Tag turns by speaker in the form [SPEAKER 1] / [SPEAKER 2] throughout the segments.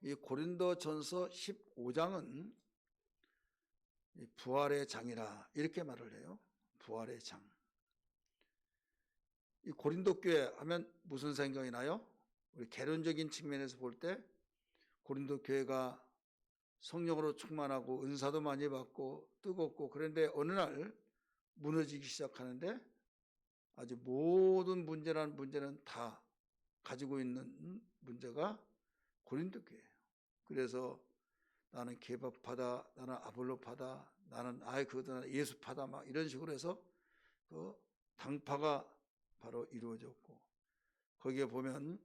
[SPEAKER 1] 이 고린도전서 15장은 부활의 장이라 이렇게 말을 해요. 부활의 장. 이 고린도 교회 하면 무슨 생각이 나요? 우리 개론적인 측면에서 볼 때 고린도 교회가 성령으로 충만하고 은사도 많이 받고 뜨겁고, 그런데 어느 날 무너지기 시작하는데 아주 모든 문제는 다 가지고 있는 문제가 고린도 교회예요. 그래서 나는 계법파다, 나는 아볼로파다, 나는 그거다, 예수파다, 막 이런 식으로 해서 그 당파가 바로 이루어졌고, 거기에 보면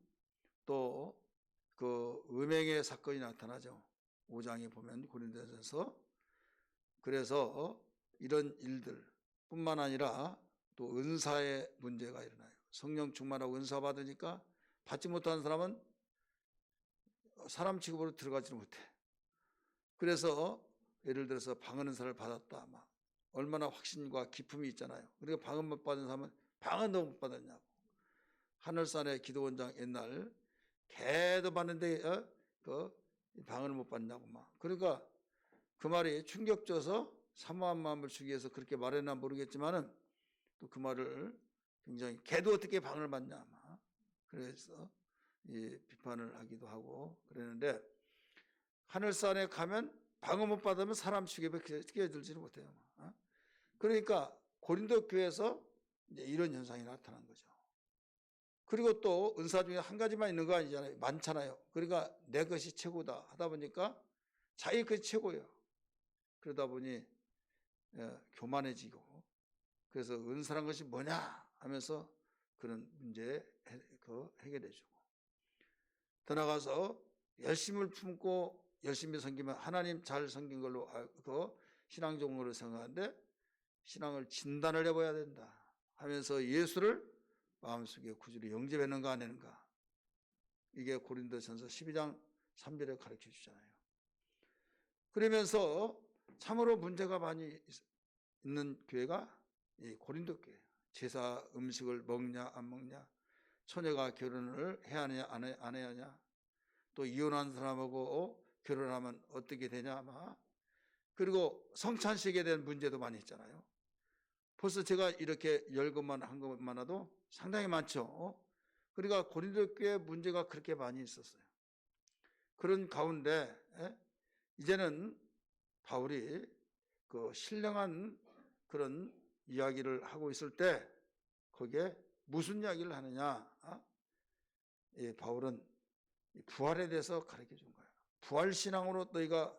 [SPEAKER 1] 또 그 음행의 사건이 나타나죠. 5장에 보면 고린도전서. 그래서 이런 일들 뿐만 아니라 또 은사의 문제가 일어나요. 성령 충만하고 은사 받으니까 받지 못한 사람은 사람 취급으로 들어가지 못해. 그래서 예를 들어서 방언 은사를 받았다, 막 얼마나 확신과 기품이 있잖아요. 그러니까 방언 못 받은 사람은 방언 너 못 받았냐고. 하늘산의 기도원장 옛날 개도 받는데 그 방언을 못 받냐고 막. 그러니까 그 말이 충격줘서 사모한 마음을 주기 위해서 그렇게 말했나 모르겠지만은 또 그 말을 굉장히 개도 어떻게 방언을 받냐 막. 그래서 이 비판을 하기도 하고 그랬는데, 하늘산에 가면 방언 못 받으면 사람 취급에 끼어들지는 못해요. 그러니까 고린도 교회에서 이제 이런 현상이 나타난 거죠. 그리고 또 은사 중에 한 가지만 있는 거 아니잖아요. 많잖아요. 그러니까 내 것이 최고다 하다 보니까 자기 것이 최고예요. 그러다 보니 교만해지고, 그래서 은사란 것이 뭐냐 하면서 그런 문제 해결해주고, 더 나가서 열심을 품고 열심히 섬기면 하나님 잘 섬긴 걸로 신앙적으로 생각하는데, 신앙을 진단을 해봐야 된다 하면서 예수를 마음속에 구주로 영접했는가 안 했는가, 이게 고린도전서 12장 3절에 가르쳐 주잖아요. 그러면서 참으로 문제가 많이 있는 교회가 이 고린도 교회. 제사 음식을 먹냐 안 먹냐, 처녀가 결혼을 해야 하느냐 안 해야 하냐, 또 이혼한 사람하고 결혼하면 어떻게 되냐, 막. 그리고 성찬식에 대한 문제도 많이 있잖아요. 벌써 제가 이렇게 열것만 한 것만 해도 상당히 많죠. 그러니까 고린도 교회 문제가 그렇게 많이 있었어요. 그런 가운데 이제는 바울이 그 신령한 그런 이야기를 하고 있을 때 거기에 무슨 이야기를 하느냐, 바울은 부활에 대해서 가르쳐 준 거예요. 부활 신앙으로 너희가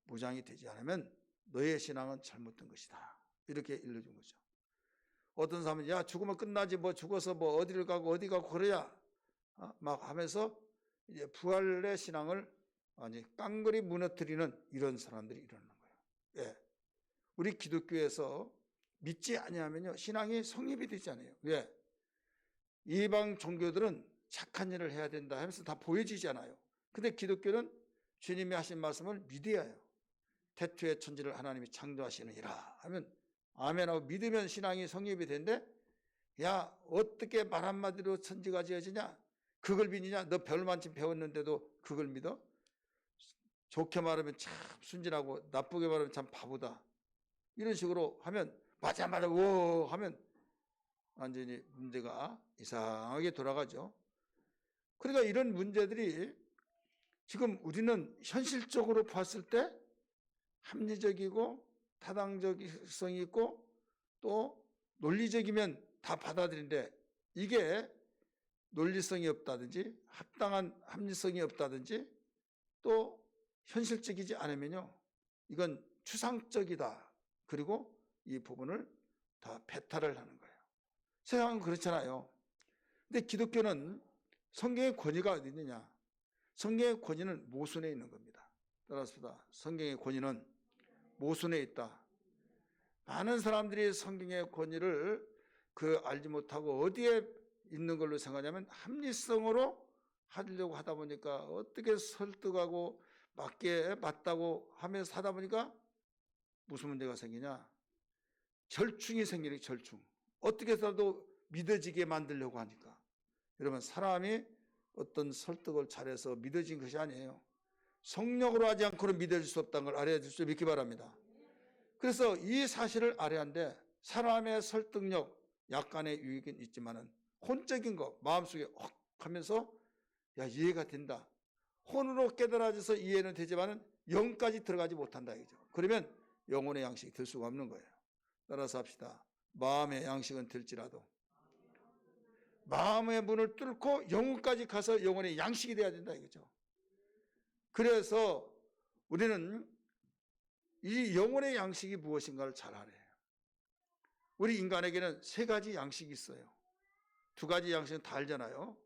[SPEAKER 1] 무장이 되지 않으면 너의 신앙은 잘못된 것이다, 이렇게 일러준 거죠. 어떤 사람은 야 죽으면 끝나지, 뭐 죽어서 뭐 어디를 가고 어디 가고 그래야 막 하면서 이제 부활의 신앙을 아니 깡그리 무너뜨리는 이런 사람들이 일어나는 거예요. 예. 우리 기독교에서 믿지 아니하면요 신앙이 성립이 되지 않아요. 왜? 이방 종교들은 착한 일을 해야 된다 하면서 다 보여지잖아요. 근데 기독교는 주님이 하신 말씀을 믿어야 해요. 태초에 천지를 하나님이 창조하시느니라 하면 아멘하고 믿으면 신앙이 성립이 되는데, 야 어떻게 말 한마디로 천지가 지어지냐, 그걸 믿느냐, 너 별만큼 배웠는데도 그걸 믿어? 좋게 말하면 참 순진하고 나쁘게 말하면 참 바보다, 이런 식으로 하면 맞아 워 하면 완전히 문제가 이상하게 돌아가죠. 그러니까 이런 문제들이 지금 우리는 현실적으로 봤을 때 합리적이고 타당성이 있고 또 논리적이면 다 받아들이는데, 이게 논리성이 없다든지 합당한 합리성이 없다든지 또 현실적이지 않으면요 이건 추상적이다, 그리고 이 부분을 다 배탈을 하는 거예요. 세상은 그렇잖아요. 근데 기독교는 성경의 권위가 어디 있느냐, 성경의 권위는 모순에 있는 겁니다. 따라서 성경의 권위는 모순에 있다. 많은 사람들이 성경의 권위를 알지 못하고 어디에 있는 걸로 생각하냐면 합리성으로 하려고 하다 보니까 어떻게 설득하고 맞다고 하면서 하다 보니까 무슨 문제가 생기냐, 절충이 생기는 절충. 어떻게 해서도 믿어지게 만들려고 하니까. 여러분 사람이 어떤 설득을 잘해서 믿어진 것이 아니에요. 성령으로 하지 않고는 믿어질 수 없다는 걸 알아야 될 수 믿기 바랍니다. 그래서 이 사실을 알아야 하는데 사람의 설득력, 약간의 유익은 있지만은 혼적인 거 마음속에 확 하면서 야 이해가 된다. 혼으로 깨달아져서 이해는 되지만은 영까지 들어가지 못한다 이거죠. 그러면 영혼의 양식이 될 수가 없는 거예요. 따라서 합시다. 마음의 양식은 들지라도 마음의 문을 뚫고 영혼까지 가서 영혼의 양식이 돼야 된다 이거죠. 그래서 우리는 이 영혼의 양식이 무엇인가를 잘 알아야 해요. 우리 인간에게는 세 가지 양식이 있어요. 두 가지 양식은 다 알잖아요.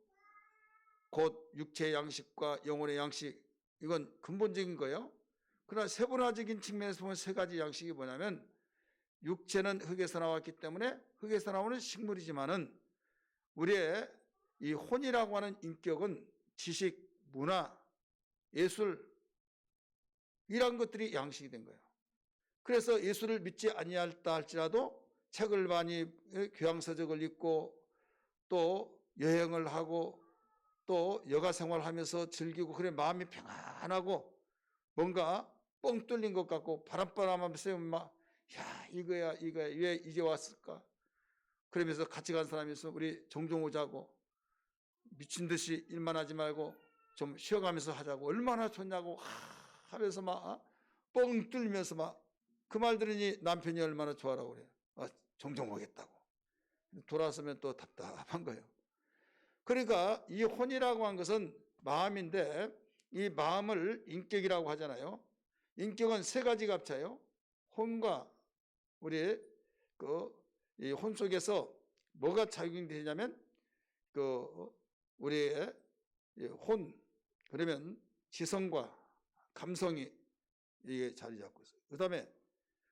[SPEAKER 1] 곧 육체의 양식과 영혼의 양식, 이건 근본적인 거예요. 그러나 세분화적인 측면에서 보면 세 가지 양식이 뭐냐면 육체는 흙에서 나왔기 때문에 흙에서 나오는 식물이지만은 우리의 이 혼이라고 하는 인격은 지식, 문화, 예술 이런 것들이 양식이 된 거예요. 그래서 예수를 믿지 아니할다 할지라도 책을 많이 교양서적을 읽고 또 여행을 하고 또 여가 생활하면서 즐기고 그래 마음이 평안하고 뭔가 뻥 뚫린 것 같고 바람바람하면서 막 야 이거야 왜 이제 왔을까 그러면서 같이 간 사람이 있어 우리 종종 오자고 미친 듯이 일만 하지 말고 좀 쉬어가면서 하자고 얼마나 좋냐고 하면서 막 뻥 뚫면서 막 그 말 들으니 남편이 얼마나 좋아라고 그래요. 종종 오겠다고. 돌아서면 또 답답한 거예요. 그러니까 이 혼이라고 한 것은 마음인데 이 마음을 인격이라고 하잖아요. 인격은 세 가지가 합쳐요. 혼과 우리 이 혼 속에서 뭐가 작용되냐면 우리의 혼 그러면 지성과 감성이 이게 자리 잡고 있어요. 그다음에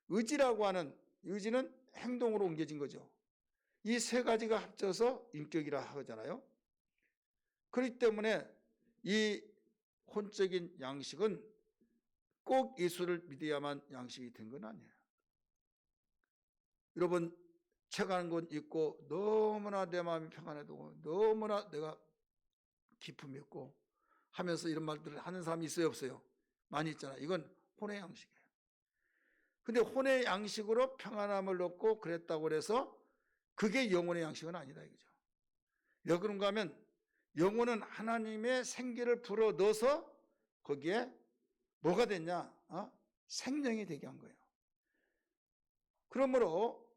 [SPEAKER 1] 의지라고 하는 의지는 행동으로 옮겨진 거죠. 이 세 가지가 합쳐서 인격이라 하잖아요. 그렇기 때문에 이 혼적인 양식은 꼭 예수를 믿어야만 양식이 된 건 아니에요. 여러분 책 한 권 읽고 너무나 내 마음이 평안해도 너무나 내가 기쁨이 있고 하면서 이런 말들을 하는 사람이 있어요 없어요? 많이 있잖아요. 이건 혼의 양식이에요. 근데 혼의 양식으로 평안함을 얻고 그랬다고 해서 그게 영혼의 양식은 아니다 이거죠. 왜 그런가 하면 영혼은 하나님의 생기를 불어 넣어서 거기에 뭐가 됐냐? 생명이 되게 한 거예요. 그러므로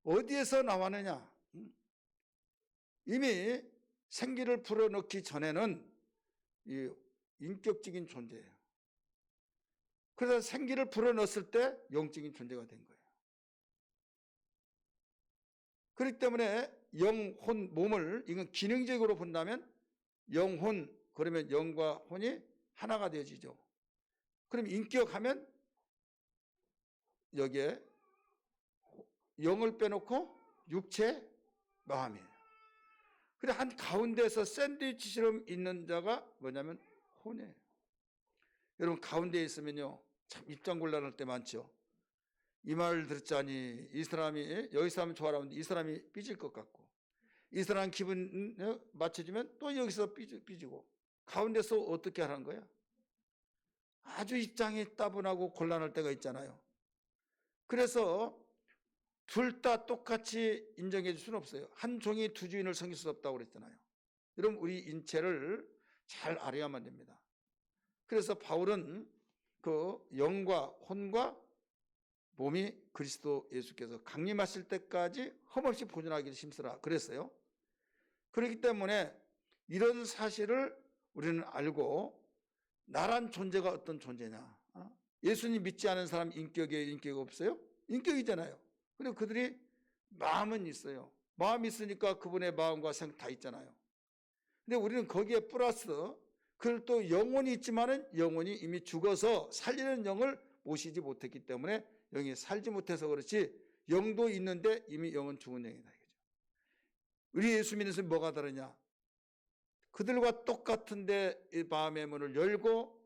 [SPEAKER 1] 어디에서 나왔느냐? 이미 생기를 불어넣기 전에는 이 인격적인 존재예요. 그래서 생기를 불어넣었을 때 영적인 존재가 된 거예요. 그렇기 때문에 영혼, 몸을 이건 기능적으로 본다면 영혼, 그러면 영과 혼이 하나가 되어지죠. 그럼 인격하면 여기에 영을 빼놓고 육체, 마음이에요. 그래 한 가운데서 샌드위치처럼 있는 자가 뭐냐면 혼이에요. 여러분 가운데에 있으면요 참 입장 곤란할 때 많죠. 이 말 듣자니 이 사람이 여기 사람 좋아하는데 이 사람이 삐질 것 같고 이 사람 기분 맞춰주면 또 여기서 삐지고 가운데서 어떻게 하는 거야? 아주 입장이 따분하고 곤란할 때가 있잖아요. 그래서 둘 다 똑같이 인정해 줄 수는 없어요. 한 종이 두 주인을 섬길 수 없다고 그랬잖아요. 여러분 우리 인체를 잘 알아야만 됩니다. 그래서 바울은 그 영과 혼과 몸이 그리스도 예수께서 강림하실 때까지 흠없이 보존하기를 힘쓰라 그랬어요. 그렇기 때문에 이런 사실을 우리는 알고 나란 존재가 어떤 존재냐? 예수님 믿지 않은 사람 인격이 없어요? 인격이잖아요. 그리고 그들이 마음은 있어요. 마음이 있으니까 그분의 마음과 생각 다 있잖아요. 근데 우리는 거기에 플러스 그걸 또 영혼이 있지만은 영혼이 이미 죽어서 살리는 영을 모시지 못했기 때문에 영이 살지 못해서 그렇지 영도 있는데 이미 영은 죽은 영이다. 우리 예수 믿는 사람이 뭐가 다르냐? 그들과 똑같은데 이 마음의 문을 열고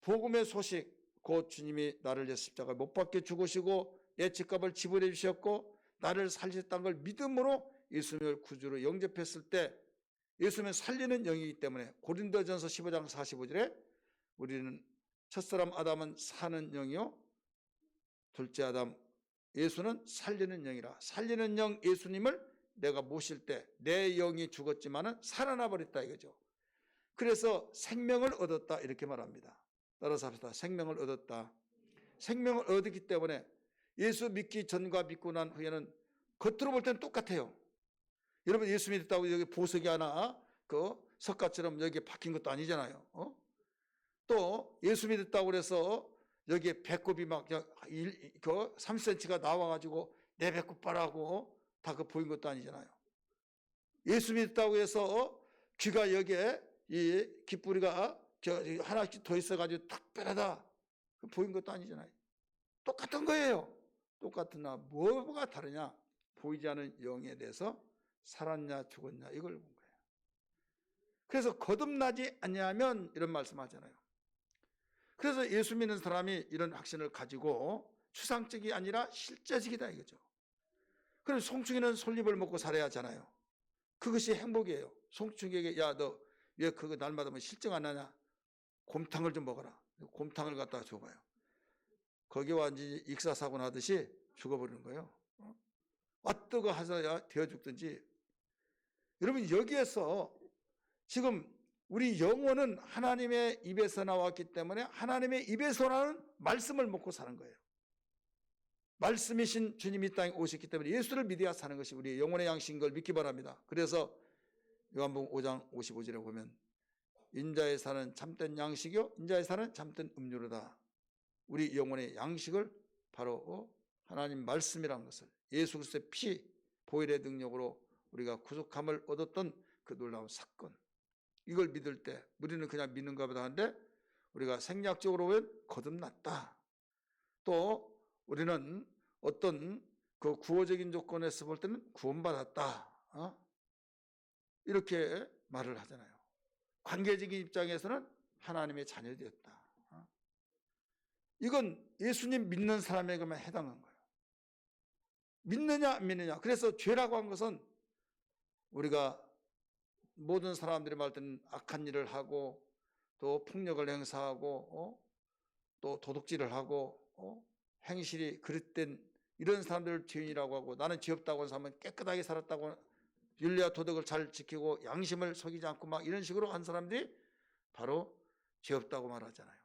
[SPEAKER 1] 복음의 소식 곧 주님이 나를 내 십자가에 못 박혀 죽으시고 내 죄값을 지불해 주셨고 나를 살리셨다는 걸 믿음으로 예수님을 구주로 영접했을 때 예수님은 살리는 영이기 때문에 고린도전서 15장 45절에 우리는 첫사람 아담은 사는 영이요, 둘째 아담 예수는 살리는 영이라. 살리는 영 예수님을 내가 모실 때 내 영이 죽었지만은 살아나 버렸다 이거죠. 그래서 생명을 얻었다 이렇게 말합니다. 따라서 합시다. 생명을 얻었다. 생명을 얻었기 때문에 예수 믿기 전과 믿고 난 후에는 겉으로 볼 때는 똑같아요. 여러분 예수 믿었다고 여기 보석이 하나 그 석가처럼 여기에 박힌 것도 아니잖아요. 또 예수 믿었다고 그래서 여기에 배꼽이 막 3cm가 나와가지고 내 배꼽 봐라고 다 그 보인 것도 아니잖아요. 예수 믿었다고 해서 귀가 여기에 이 귓불이가 하나씩 더 있어가지고 특별하다 보인 것도 아니잖아요. 똑같은 거예요. 똑같으나 뭐가 다르냐? 보이지 않는 영에 대해서 살았냐 죽었냐 이걸 본 거예요. 그래서 거듭나지 아니하면 이런 말씀하잖아요. 그래서 예수 믿는 사람이 이런 확신을 가지고 추상적이 아니라 실제적이다 이거죠. 그럼 송충이는 솔잎을 먹고 살아야 하잖아요. 그것이 행복이에요. 송충이에게 야 너 왜 그거 날마다 뭐 실증 안 나냐? 곰탕을 좀 먹어라. 곰탕을 갖다가 줘봐요. 거기 완전히 익사사고 나듯이 죽어버리는 거예요. 뜨거 하서야 되어 죽든지. 여러분 여기에서 지금 우리 영혼은 하나님의 입에서 나왔기 때문에 하나님의 입에서 나오는 말씀을 먹고 사는 거예요. 말씀이신 주님이 땅에 오셨기 때문에 예수를 믿어야 사는 것이 우리 영혼의 양식인 걸 믿기 바랍니다. 그래서 요한복음 5장 55절에 보면 인자의 살은 참된 양식이요 인자의 살은 참된 음료로다. 우리 영혼의 양식을 바로 하나님 말씀이라는 것을 예수 그리스도의 피 보혈의 능력으로 우리가 구속함을 얻었던 그 놀라운 사건, 이걸 믿을 때 우리는 그냥 믿는가 보다 하는데 우리가 생략적으로 보면 거듭났다. 또 우리는 어떤 그 구호적인 조건에서 볼 때는 구원받았다. 이렇게 말을 하잖아요. 관계적인 입장에서는 하나님의 자녀되었다. 이건 예수님 믿는 사람에게만 해당한 거예요. 믿느냐 안 믿느냐. 그래서 죄라고 한 것은 우리가 모든 사람들이 말할 때는 악한 일을 하고 또 폭력을 행사하고 또 도둑질을 하고 행실이 그릇된 이런 사람들을 죄인이라고 하고, 나는 죄 없다고 하는 사람은 깨끗하게 살았다고 윤리와 도덕을 잘 지키고 양심을 속이지 않고 막 이런 식으로 한 사람들이 바로 죄 없다고 말하잖아요.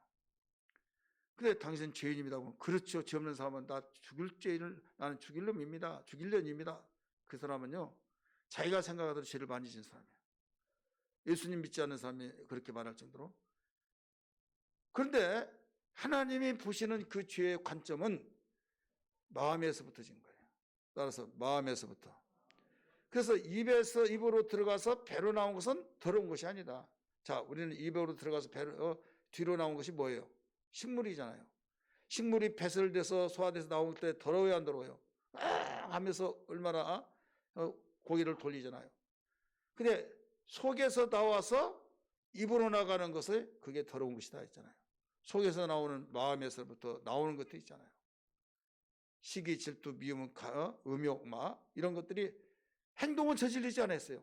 [SPEAKER 1] 근데 당신 죄인입니다. 그렇죠. 죄 없는 사람은 나 죽일 죄인을 나는 죽일 놈입니다. 죽일 년입니다. 그 사람은요 자기가 생각하던 죄를 많이 진 사람이에요. 예수님 믿지 않는 사람이 그렇게 말할 정도로. 그런데 하나님이 보시는 그 죄의 관점은 마음에서부터진 거예요. 따라서 마음에서부터. 그래서 입으로 들어가서 배로 나온 것은 더러운 것이 아니다. 자, 우리는 입으로 들어가서 뒤로 나온 것이 뭐예요? 식물이잖아요. 식물이 배설돼서 소화돼서 나올 때 더러워요 안 더러워요? 하면서 얼마나 고기를 돌리잖아요. 근데 속에서 나와서 입으로 나가는 것을 그게 더러운 것이다 했잖아요. 속에서 나오는 마음에서부터 나오는 것도 있잖아요. 시기, 질투, 미움, 음욕, 이런 것들이 행동은 저질리지 않았어요.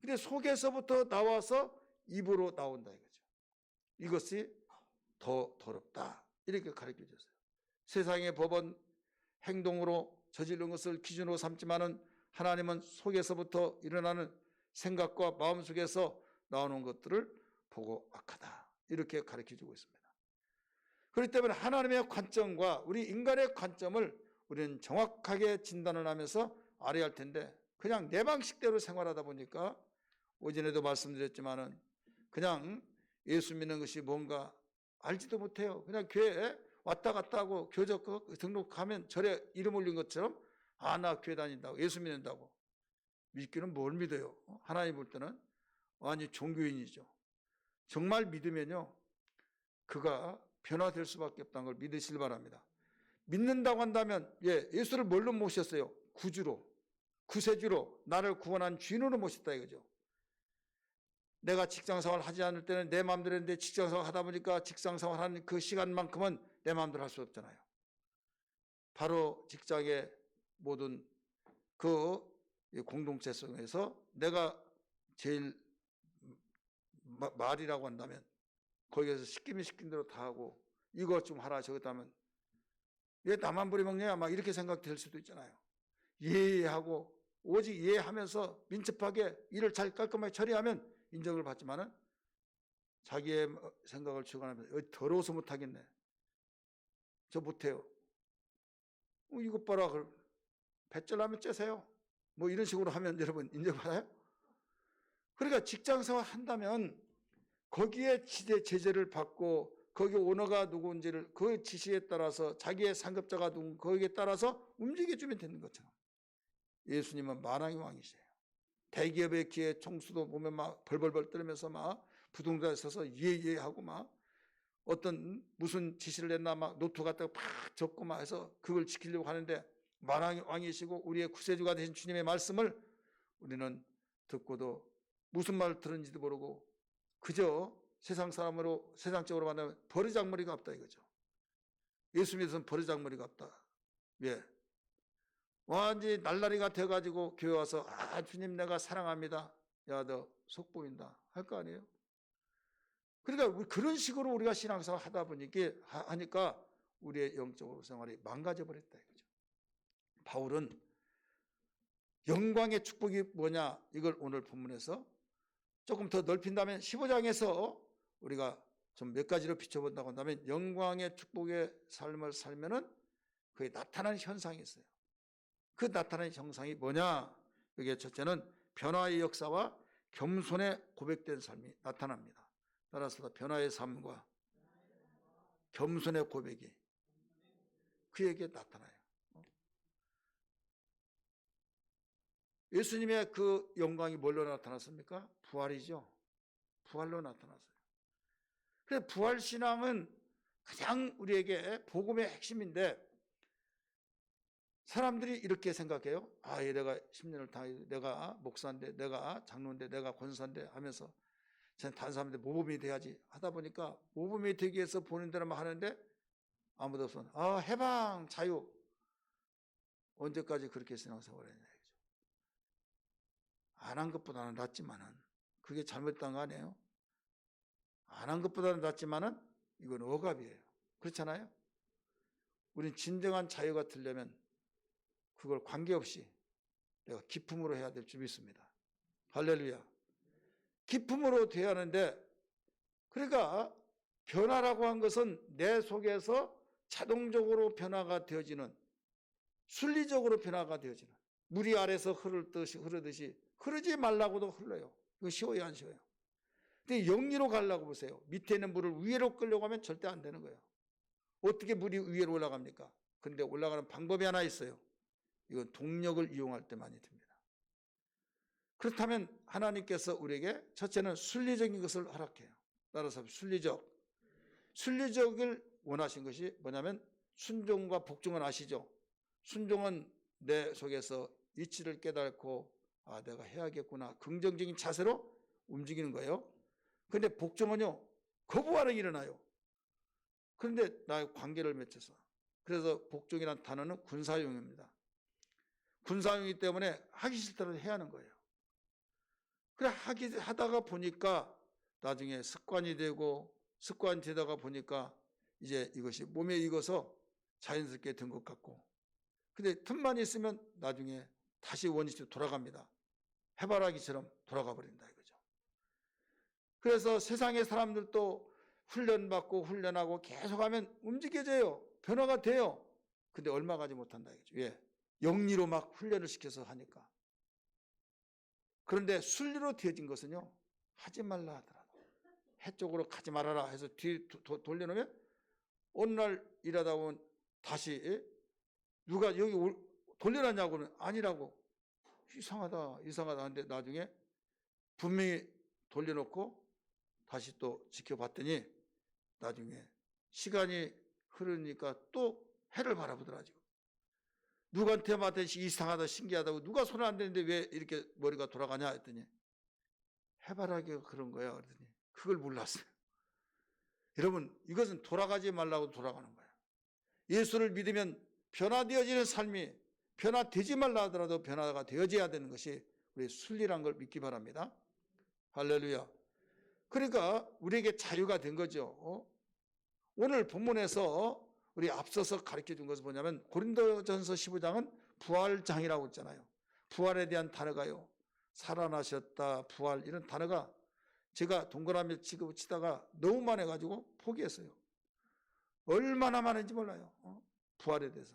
[SPEAKER 1] 근데 속에서부터 나와서 입으로 나온다 이거죠. 이것이 더 더럽다 이렇게 가르쳐 줬어요. 세상의 법은 행동으로 저지른 것을 기준으로 삼지만은 하나님은 속에서부터 일어나는 생각과 마음속에서 나오는 것들을 보고 악하다 이렇게 가르쳐 주고 있습니다. 그렇기 때문에 하나님의 관점과 우리 인간의 관점을 우리는 정확하게 진단을 하면서 알아야 할 텐데, 그냥 내 방식대로 생활하다 보니까 오전에도 말씀드렸지만은 그냥 예수 믿는 것이 뭔가 알지도 못해요. 그냥 교회에 왔다 갔다 하고 교적 등록하면 절에 이름 올린 것처럼 나 교회 다닌다고 예수 믿는다고. 믿기는 뭘 믿어요? 하나님 볼 때는 완전히 종교인이죠. 정말 믿으면요 그가 변화될 수밖에 없다는 걸 믿으시길 바랍니다. 믿는다고 한다면 예수를 뭘로 모셨어요? 구주로, 구세주로, 나를 구원한 주인으로 모셨다 이거죠. 내가 직장생활 하지 않을 때는 내 마음대로 했는데 직장생활 하다 보니까 직장생활 하는 그 시간만큼은 내 마음대로 할 수 없잖아요. 바로 직장의 모든 그 공동체 속에서 내가 제일 말이라고 한다면 거기에서 시키면 시킨 대로 다 하고 이것 좀 하라 저것 하면 왜 나만 부려먹냐 막 이렇게 생각될 수도 있잖아요. 예하고 오직 예하면서 민첩하게 일을 잘 깔끔하게 처리하면 인정을 받지만은 자기의 생각을 주관하면서 더러워서 못하겠네. 저 못해요. 이것 봐라. 배쩔하면 째세요. 뭐 이런 식으로 하면 여러분 인정받아요? 그러니까 직장생활 한다면 거기에 제재를 받고 거기 오너가 누구인지를 그 지시에 따라서 자기의 상급자가 누구 거기에 따라서 움직여주면 되는 것처럼 예수님은 만왕의 왕이세요. 대기업의 기회 총수도 보면 막 벌벌벌 떨면서 막 부동산에 서서 예하고 막 어떤 무슨 지시를 냈나 막 노트 갖다가 팍 적고 막 해서 그걸 지키려고 하는데 만왕의 왕이시고 우리의 구세주가 되신 주님의 말씀을 우리는 듣고도 무슨 말을 들은지도 모르고 그저 세상 사람으로 세상적으로 만나면 버르장머리가 없다 이거죠. 예수 믿어서는 버르장머리가 없다. 왜? 완전히 날라리가 돼가지고 교회 와서 주님 내가 사랑합니다. 야 너 속 보인다 할 거 아니에요? 그러니까 그런 식으로 우리가 신앙생활 하니까 우리의 영적 생활이 망가져 버렸다 이거죠. 바울은 영광의 축복이 뭐냐 이걸 오늘 본문에서 조금 더 넓힌다면 15장에서 우리가 좀 몇 가지로 비춰본다고 한다면 영광의 축복의 삶을 살면은 그게 나타나는 현상이 있어요. 그 나타나는 형상이 뭐냐? 이게 첫째는 변화의 역사와 겸손의 고백된 삶이 나타납니다. 따라서 변화의 삶과 겸손의 고백이 그에게 나타나요. 예수님의 그 영광이 뭘로 나타났습니까? 부활이죠. 부활로 나타났어요. 그래서 부활신앙은 가장 우리에게 복음의 핵심인데 사람들이 이렇게 생각해요. 내가 10년을 다 내가 목사인데 내가 장로인데 내가 권사인데 하면서 다른 사람들 모범이 돼야지 하다 보니까 모범이 되기 위해서 보는 대로만 하는데 아무도 없으면 해방 자유 언제까지 그렇게 신앙생활을 했냐 이거죠. 안 한 것보다는 낫지만은 그게 잘못된 거 아니에요? 안 한 것보다는 낫지만은 이건 억압이에요. 그렇잖아요? 우린 진정한 자유가 되려면 그걸 관계없이 내가 기품으로 해야 될 줄 믿습니다. 할렐루야. 기품으로 돼야 하는데 그러니까 변화라고 한 것은 내 속에서 자동적으로 변화가 되어지는 순리적으로 변화가 되어지는 물이 아래서 흐르듯이 흐르지 말라고도 흘러요. 이거 쉬워요 안 쉬워요? 근데 영리로 가려고 보세요. 밑에 있는 물을 위로 끌려고 하면 절대 안 되는 거예요. 어떻게 물이 위로 올라갑니까? 근데 올라가는 방법이 하나 있어요. 이건 동력을 이용할 때만이 됩니다. 그렇다면 하나님께서 우리에게 첫째는 순리적인 것을 허락해요. 따라서 순리적을 원하신 것이 뭐냐면 순종과 복종은 아시죠? 순종은 내 속에서 이치를 깨닫고 내가 해야겠구나 긍정적인 자세로 움직이는 거예요. 그런데 복종은요 거부하는 일어나요. 그런데 나의 관계를 맺혀서 그래서 복종이라는 단어는 군사용입니다. 군사용이기 때문에 하기 싫다고 해야 하는 거예요. 그래 하다가 보니까 나중에 습관이 되고 습관이 되다가 보니까 이제 이것이 몸에 익어서 자연스럽게 된 것 같고 근데 틈만 있으면 나중에 다시 원위치로 돌아갑니다. 해바라기처럼 돌아가 버린다 이거죠. 그래서 세상의 사람들도 훈련받고 훈련하고 계속하면 움직여져요. 변화가 돼요. 근데 얼마 가지 못한다 이거죠. 왜? 영리로 막 훈련을 시켜서 하니까. 그런데 순리로 되어진 것은요 하지 말라 하더라도 해 쪽으로 가지 말아라 해서 뒤 돌려놓으면 어느 날 일하다 보면 다시 누가 여기 돌려놨냐고는 아니라고 이상하다 하는데 나중에 분명히 돌려놓고 다시 또 지켜봤더니 나중에 시간이 흐르니까 또 해를 바라보더라 지금. 누구한테 맡으시 이상하다 신기하다고 누가 손을 안 대는데 왜 이렇게 머리가 돌아가냐 했더니 해바라기가 그런 거야 그랬더니 그걸 몰랐어요. 여러분 이것은 돌아가지 말라고 돌아가는 거야. 예수를 믿으면 변화되어지는 삶이 변화되지 말라 하더라도 변화가 되어져야 되는 것이 우리 순리란 걸 믿기 바랍니다. 할렐루야. 그러니까 우리에게 자유가 된 거죠. 오늘 본문에서 우리 앞서서 가르쳐 준 것은 뭐냐면 고린도전서 15장은 부활장이라고 했잖아요. 부활에 대한 단어가요. 살아나셨다, 부활 이런 단어가 제가 동그라미 치고 치다가 너무 많아가지고 포기했어요. 얼마나 많은지 몰라요. 부활에 대해서.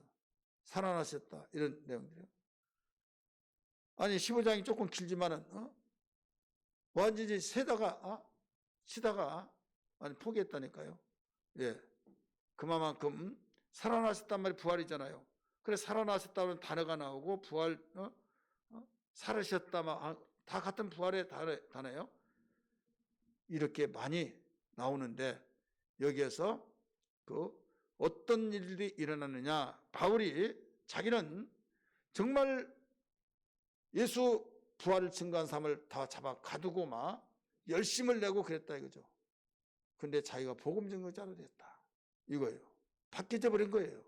[SPEAKER 1] 살아나셨다 이런 내용들이요. 아니 15장이 조금 길지만은 완전히 쉬다가 아니 포기했다니까요. 예, 그만큼 살아나셨단 말이 부활이잖아요. 그래 살아나셨다는 단어가 나오고 부활 살으셨다 다 같은 부활의 단어예요. 이렇게 많이 나오는데 여기에서 그 어떤 일들이 일어나느냐, 바울이 자기는 정말 예수 부활을 증거한 사람을 다 잡아 가두고 막 열심을 내고 그랬다 이거죠. 근데 자기가 복음 증거자로 됐다 이거예요. 바뀌어져 버린 거예요.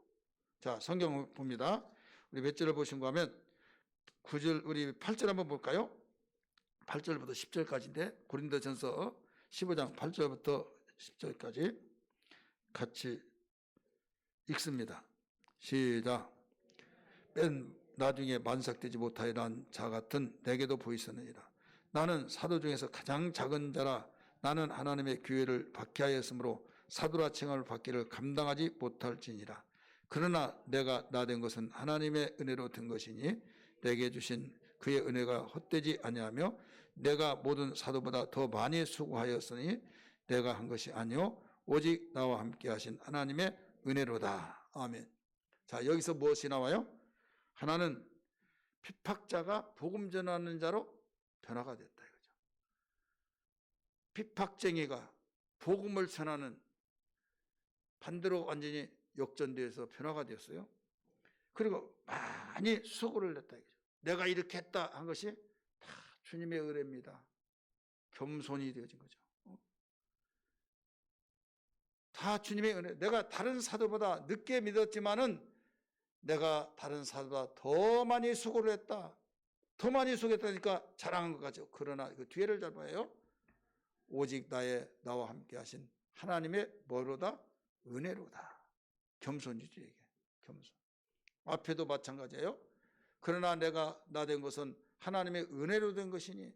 [SPEAKER 1] 자, 성경 봅니다. 우리 몇 절을 보신가 하면 9절, 우리 8절 한번 볼까요? 8절부터 10절까지인데 고린도전서 15장 8절부터 10절까지 같이 읽습니다. 시작. 맨 나중에 만삭되지 못하여 난 자 같은 내게도 보이셨느니라. 나는 사도 중에서 가장 작은 자라. 나는 하나님의 교회를 박해하였으므로 사도라 칭함을 받기를 감당하지 못할지니라. 그러나 내가 나 된 것은 하나님의 은혜로 된 것이니 내게 주신 그의 은혜가 헛되지 아니하며 내가 모든 사도보다 더 많이 수고하였으니 내가 한 것이 아니요 오직 나와 함께 하신 하나님의 은혜로다. 아멘. 자, 여기서 무엇이 나와요? 하나는 핍박자가 복음 전하는 자로 변화가 됐다 이거죠. 핍박쟁이가 복음을 전하는 반대로 완전히 역전돼서 변화가 되었어요. 그리고 많이 수고를 냈다 이거죠. 내가 이렇게 했다 한 것이 다 주님의 은혜입니다. 겸손이 되어진 거죠. 다 주님의 은혜. 내가 다른 사도보다 늦게 믿었지만은 내가 다른 사도보다 더 많이 수고를 했다. 더 많이 수고했다니까 자랑한 것 같죠. 그러나 그 뒤에를 잘 봐요. 오직 나와 함께 하신 하나님의 뭐로다? 은혜로다. 겸손이죠 이게. 겸손. 앞에도 마찬가지예요. 그러나 내가 나 된 것은 하나님의 은혜로 된 것이니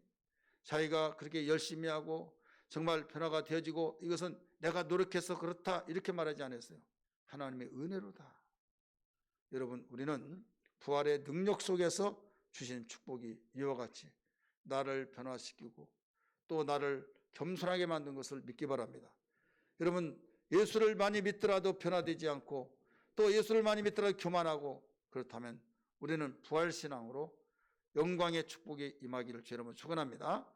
[SPEAKER 1] 자기가 그렇게 열심히 하고 정말 변화가 되어지고 이것은 내가 노력해서 그렇다 이렇게 말하지 않았어요. 하나님의 은혜로다. 여러분 우리는 부활의 능력 속에서 주신 축복이 이와 같이 나를 변화시키고 또 나를 겸손하게 만든 것을 믿기 바랍니다. 여러분 예수를 많이 믿더라도 변화되지 않고 또 예수를 많이 믿더라도 교만하고 그렇다면 우리는 부활신앙으로 영광의 축복이 임하기를 주 여러분 축원합니다.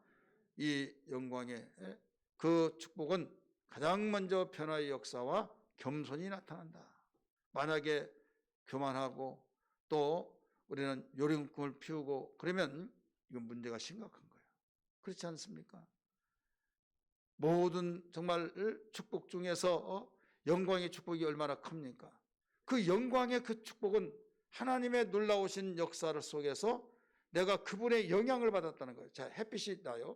[SPEAKER 1] 이 영광의 그 축복은 가장 먼저 변화의 역사와 겸손이 나타난다. 만약에 교만하고 또 우리는 요령꿈을 피우고 그러면 이건 문제가 심각한 거예요. 그렇지 않습니까? 모든 정말 축복 중에서 영광의 축복이 얼마나 큽니까? 그 영광의 그 축복은 하나님의 놀라우신 역사 속에서 내가 그분의 영향을 받았다는 거예요. 자, 햇빛이 나요.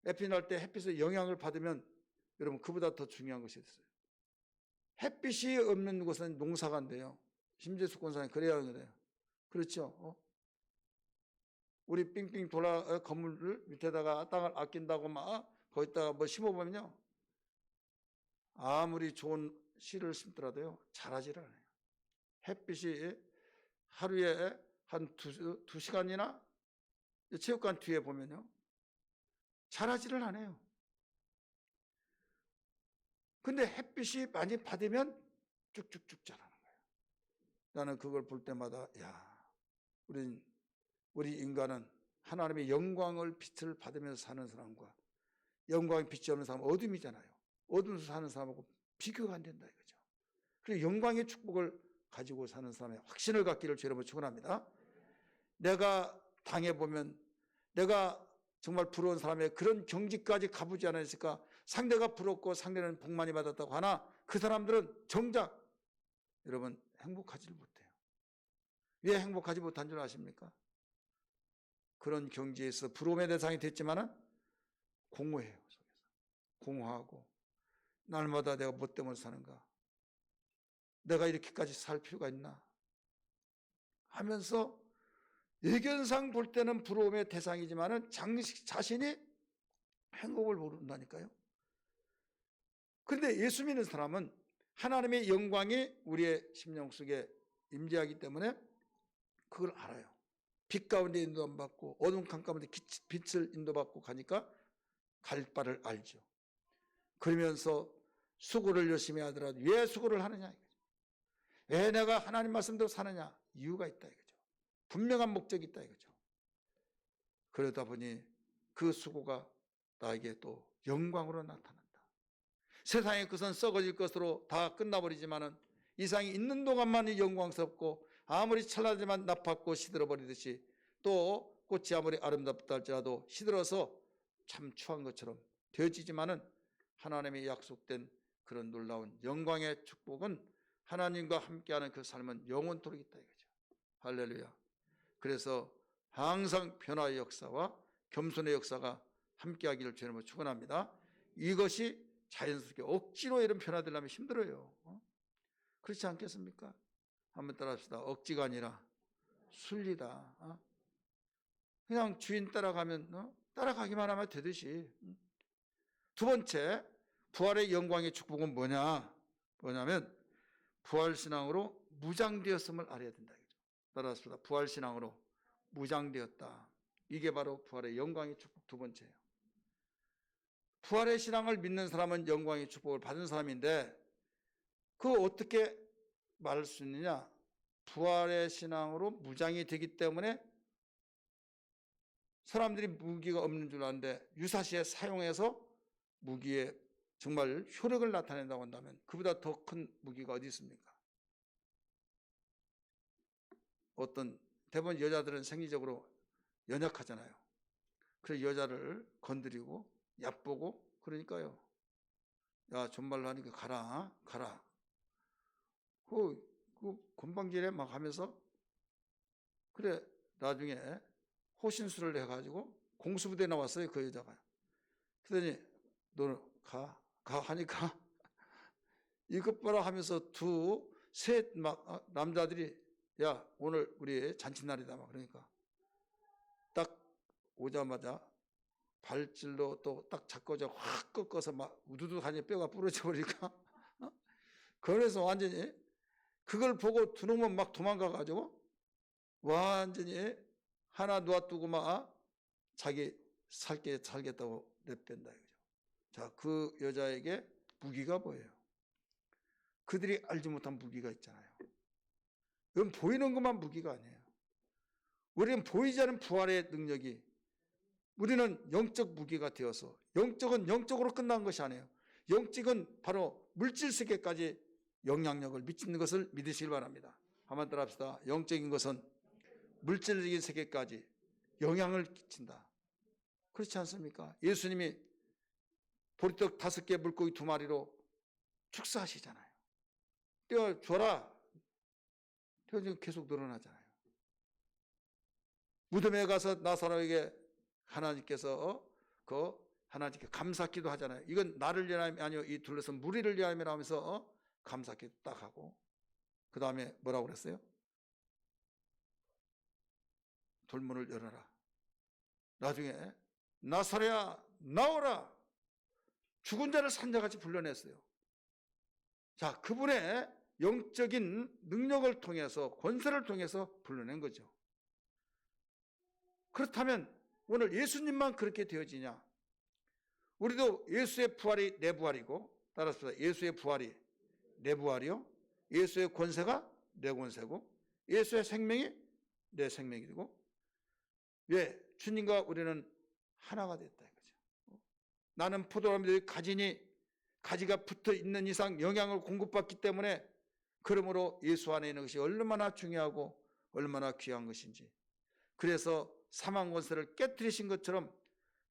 [SPEAKER 1] 햇빛 날 때 햇빛의 영향을 받으면 여러분 그보다 더 중요한 것이 있어요. 햇빛이 없는 곳은 농사가 안 돼요. 심재수 권사님 그래야 그래요. 그렇죠? 우리 삥삥 돌아 건물 밑에다가 땅을 아낀다고 막 거기다가 뭐 심어보면요. 아무리 좋은 씨를 심더라도요. 자라지를 않아요. 햇빛이 하루에 한 두 시간이나 체육관 뒤에 보면요. 자라지를 않아요. 근데 햇빛이 많이 받으면 쭉쭉쭉 자라는 거예요. 나는 그걸 볼 때마다 우리 인간은 하나님의 영광을 빛을 받으면서 사는 사람과 영광의 빛이 없는 사람은 어둠이잖아요. 어둠에서 사는 사람하고 비교가 안 된다 이거죠. 그래서 영광의 축복을 가지고 사는 사람의 확신을 갖기를 주 여러분 축원합니다. 내가 당해보면 내가 정말 부러운 사람의 그런 경지까지 가보지 않았을까? 상대가 부럽고 상대는 복 많이 받았다고 하나 그 사람들은 정작 여러분 행복하지를 못해요. 왜 행복하지 못한 줄 아십니까? 그런 경지에서 부러움의 대상이 됐지만은 공허해요. 속에서. 공허하고 날마다 내가 뭐 때문에 사는가? 내가 이렇게까지 살 필요가 있나? 하면서 예견상 볼 때는 부러움의 대상이지만은 자신이 행복을 모른다니까요. 그런데 예수 믿는 사람은 하나님의 영광이 우리의 심령 속에 임재하기 때문에 그걸 알아요. 빛 가운데 인도받고 어둠 강 가운데 빛을 인도받고 가니까 갈 바를 알죠. 그러면서 수고를 열심히 하더라도 왜 수고를 하느냐 이거죠. 왜 내가 하나님 말씀대로 사느냐? 이유가 있다 이거죠. 분명한 목적이 있다 이거죠. 그러다 보니 그 수고가 나에게 또 영광으로 나타난다. 세상의 것은 썩어질 것으로 다 끝나버리지만은 이상이 있는 동안만이 영광스럽고 아무리 찰나지만 나빴고 시들어버리듯이 또 꽃이 아무리 아름답다 할지라도 시들어서 참 추한 것처럼 되어지지만은 하나님의 약속된 그런 놀라운 영광의 축복은 하나님과 함께하는 그 삶은 영원토록 있다 이거죠. 할렐루야. 그래서 항상 변화의 역사와 겸손의 역사가 함께하기를 주님으로 축원합니다. 이것이 자연스럽게 억지로 이런 변화되려면 힘들어요. 그렇지 않겠습니까? 한번 따라합시다. 억지가 아니라 순리다. 그냥 주인 따라가면 따라가기만 하면 되듯이. 두 번째, 부활의 영광의 축복은 뭐냐면 부활신앙으로 무장되었음을 알아야 된다. 따라합시다. 부활신앙으로 무장되었다. 이게 바로 부활의 영광의 축복 두 번째예요. 부활의 신앙을 믿는 사람은 영광의 축복을 받은 사람인데 그거 어떻게 말할 수 있느냐? 부활의 신앙으로 무장이 되기 때문에 사람들이 무기가 없는 줄 아는데 유사시에 사용해서 무기에 정말 효력을 나타낸다고 한다면 그보다 더 큰 무기가 어디 있습니까? 어떤 대부분 여자들은 생리적으로 연약하잖아요. 그래서 여자를 건드리고 얕보고 그러니까요. 야, 존말로 하니까 가라. 그 건방지게 막 하면서 그래 나중에 호신술을 해가지고 공수부대에 나왔어요. 그 여자가. 그러더니 너는 가 하니까 이것 봐라 하면서 셋 막 남자들이 야 오늘 우리 잔칫날이다 막 그러니까 딱 오자마자 발질로 또 딱 잡고 확 꺾어서 막 우두둑하니 뼈가 부러져 버리니까 그래서 완전히 그걸 보고 두 놈은 막 도망가 가지고 완전히 하나 놓아두고 막 자기 살겠다고 내뺀다 이거죠. 자, 그 여자에게 무기가 뭐예요? 그들이 알지 못한 무기가 있잖아요. 이건 보이는 것만 무기가 아니에요. 우리는 보이지 않는 부활의 능력이 우리는 영적 무기가 되어서 영적은 영적으로 끝난 것이 아니에요. 영적은 바로 물질 세계까지 영향력을 미치는 것을 믿으시길 바랍니다. 한번 따라합시다. 영적인 것은 물질적인 세계까지 영향을 끼친다. 그렇지 않습니까? 예수님이 보리떡 5개 물고기 2마리로 축사하시잖아요. 떼어줘라. 떼어주면 계속 늘어나잖아요. 무덤에 가서 나사로에게 하나님께서 하나님께 감사기도 하잖아요. 이건 나를 위함이 아니요 이 둘러선 무리를 위함이라 하면서 감사기도 딱 하고 그 다음에 뭐라고 그랬어요? 돌문을 열어라. 나중에 나사로야 나오라. 죽은 자를 산자같이 불러냈어요. 자, 그분의 영적인 능력을 통해서 권세를 통해서 불러낸 거죠. 그렇다면 오늘 예수님만 그렇게 되어지냐? 우리도 예수의 부활이 내 부활이고 따라서 예수의 부활이 내 부활이요. 예수의 권세가 내 권세고 예수의 생명이 내 생명이 되고 왜? 주님과 우리는 하나가 됐다 이거죠. 나는 포도나무에 가지가 붙어 있는 이상 영향을 공급받기 때문에 그러므로 예수 안에 있는 것이 얼마나 중요하고 얼마나 귀한 것인지 그래서 사망 권세를 깨뜨리신 것처럼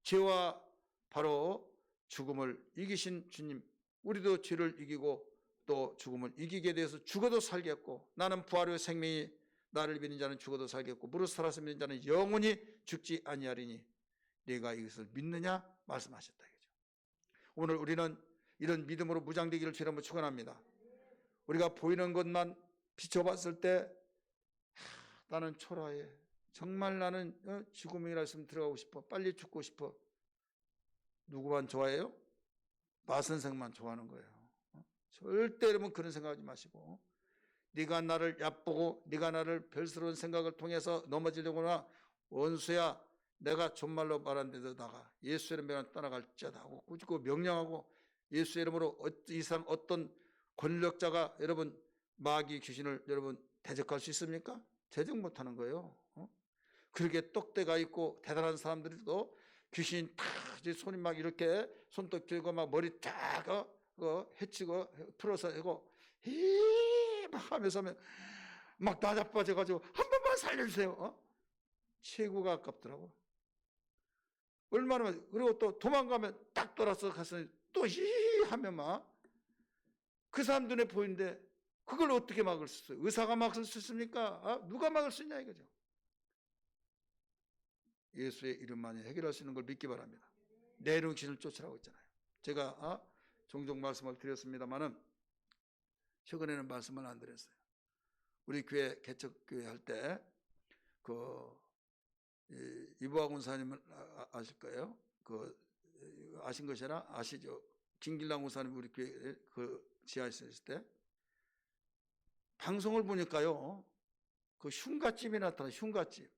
[SPEAKER 1] 죄와 바로 죽음을 이기신 주님 우리도 죄를 이기고 또 죽음을 이기게 돼서 죽어도 살겠고 나는 부활의 생명이 나를 믿는 자는 죽어도 살겠고 무릇 살아서 믿는 자는 영원히 죽지 아니하리니 네가 이것을 믿느냐 말씀하셨다 이거죠. 오늘 우리는 이런 믿음으로 무장되기를 주님 한번 축원합니다. 우리가 보이는 것만 비춰봤을 때 나는 초라해. 정말 나는 죽음이라 했으면 들어가고 싶어. 빨리 죽고 싶어. 누구만 좋아해요? 마선생만 좋아하는 거예요. 절대 여러분 그런 생각하지 마시고, 네가 나를 얕보고 네가 나를 별스러운 생각을 통해서 넘어지려거나 원수야 내가 존말로 말한데도 나가 예수 이름으로 떠나갈지어다 하고 꾸짖고 명령하고 예수 이름으로 이상 어떤 권력자가 여러분 마귀 귀신을 여러분 대적할 수 있습니까? 대적 못하는 거예요. 그렇게 똑대가 있고 대단한 사람들도 귀신 탁 손이 막 이렇게 손톱 들고 막 머리 딱 해치고 풀어서 하고 막 하면서 막 나자빠져가지고 한 번만 살려주세요. 최고가 아깝더라고. 얼마나. 그리고 또 도망가면 딱 돌아서 가서 또 하면 막 그 사람 눈에 보이는데 그걸 어떻게 막을 수 있어요? 의사가 막을 수 있습니까? 누가 막을 수 있냐 이거죠. 예수의 이름만이 해결할 수 있는 걸 믿기 바랍니다. 내려온 귀신을 쫓으라고 했잖아요. 제가 종종 말씀을 드렸습니다만은 최근에는 말씀을 안 드렸어요. 우리 교회 개척교회 할 때 이보아 군사님을 아실 거예요. 아신 것이라 아시죠? 김길랑 군사님 우리 교회 지하에 있을 때 방송을 보니까요, 흉가집이 나타나. 흉가집.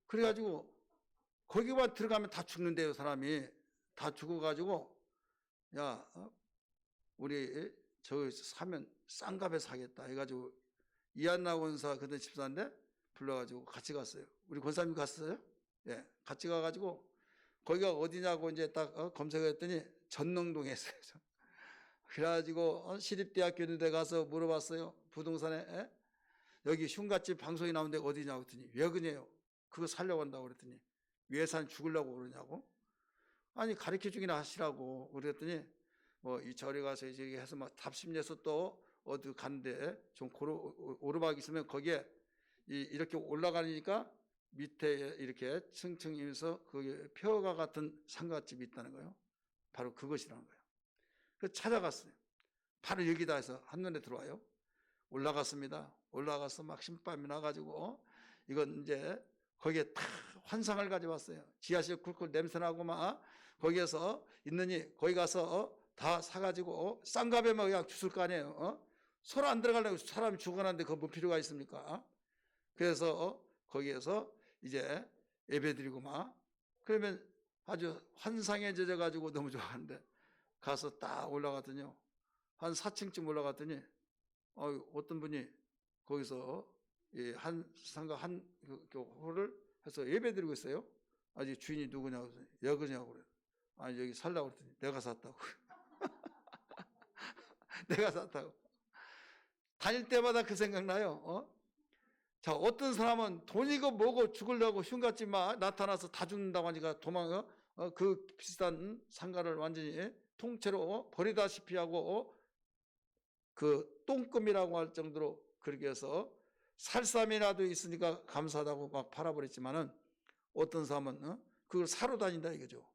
[SPEAKER 1] 그래가지고 거기만 들어가면 다 죽는데요. 사람이 다 죽어가지고 야 우리 저기서 사면 싼 값에 사겠다 해가지고 이한나 권사 그때 집사인데 불러가지고 같이 갔어요. 우리 권사님 갔어요? 예, 같이 가가지고 거기가 어디냐고 이제 딱 검색했더니 전농동에 있어요. 그래가지고 시립대학교 있는 데 가서 물어봤어요. 부동산에 여기 흉가집 방송이 나오는데 어디냐고 했더니 왜 그래요? 그거 살려고 한다고 그랬더니 왜 죽으려고 그러냐고. 아니 가르쳐주기나 하시라고 그랬더니 이 절에 가서 이제 해서 막 답심내서 또 어디 갔는데 좀 오르막 있으면 거기에 이렇게 올라가니까 밑에 이렇게 층층이면서 거기 벼가 같은 상가집이 있다는 거예요. 바로 그것이라는 거예요. 그래서 찾아갔어요. 바로 여기다 해서 한눈에 들어와요. 올라갔습니다. 올라가서 막 신밤이 나가지고 이건 이제 거기에 다 환상을 가져왔어요. 지하실 쿨쿨 냄새나고 막 거기에서 있느니 거기 가서 다 사가지고 싼 값에 막 그냥 주술 거 아니에요. 서로 안 들어가려고 사람이 죽어놨는데 그거 뭐 필요가 있습니까? 그래서 거기에서 이제 예배드리고 막 그러면 아주 환상에 젖어가지고 너무 좋아하는데 가서 딱 올라갔더니요. 한 4층쯤 올라갔더니 어떤 분이 거기서 한 상가 한 홀을 해서 예배드리고 있어요. 아직 주인이 누구냐고 여그냐고 그래요. 아니 여기 살라고 그랬더니 내가 샀다고. 내가 샀다고. 다닐 때마다 그 생각나요. 자, 어떤 사람은 돈이고 뭐고 죽으려고 흉같이 막 나타나서 다 죽는다고 하니까 도망가 그 비싼 상가를 완전히 통째로 버리다시피 하고 그 똥금이라고 할 정도로 그렇게 해서 살삼이라도 있으니까 감사하다고 막 팔아버렸지만은 어떤 사람은 그걸 사러 다닌다 이거죠.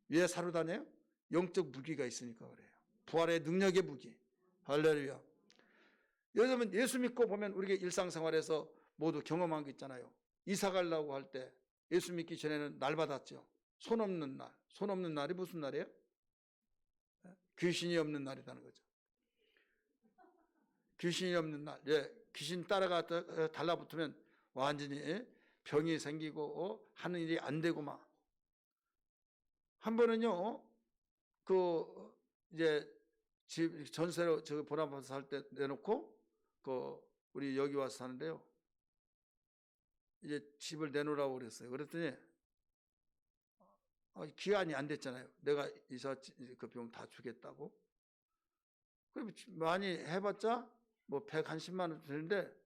[SPEAKER 1] 왜 사러 다녀요? 영적 무기가 있으니까 그래요. 부활의 능력의 무기. 할렐루야. 여러분 예수 믿고 보면 우리가 일상생활에서 모두 경험한 게 있잖아요. 이사 가려고 할 때 예수 믿기 전에는 날 받았죠. 손 없는 날. 손 없는 날이 무슨 날이에요? 귀신이 없는 날이라는 거죠. 귀신이 없는 날. 귀신 따라가 달라붙으면 완전히 병이 생기고 하는 일이 안 되고 막. 한 번은요. 이제 집 전세로 저 보나마사 살 때 내놓고 우리 여기 와서 사는데요. 이제 집을 내놓으라고 그랬어요. 그랬더니 기한이 안 됐잖아요. 내가 이사 그 병 다 주겠다고. 그럼 많이 해봤자 뭐 110만 원 되는데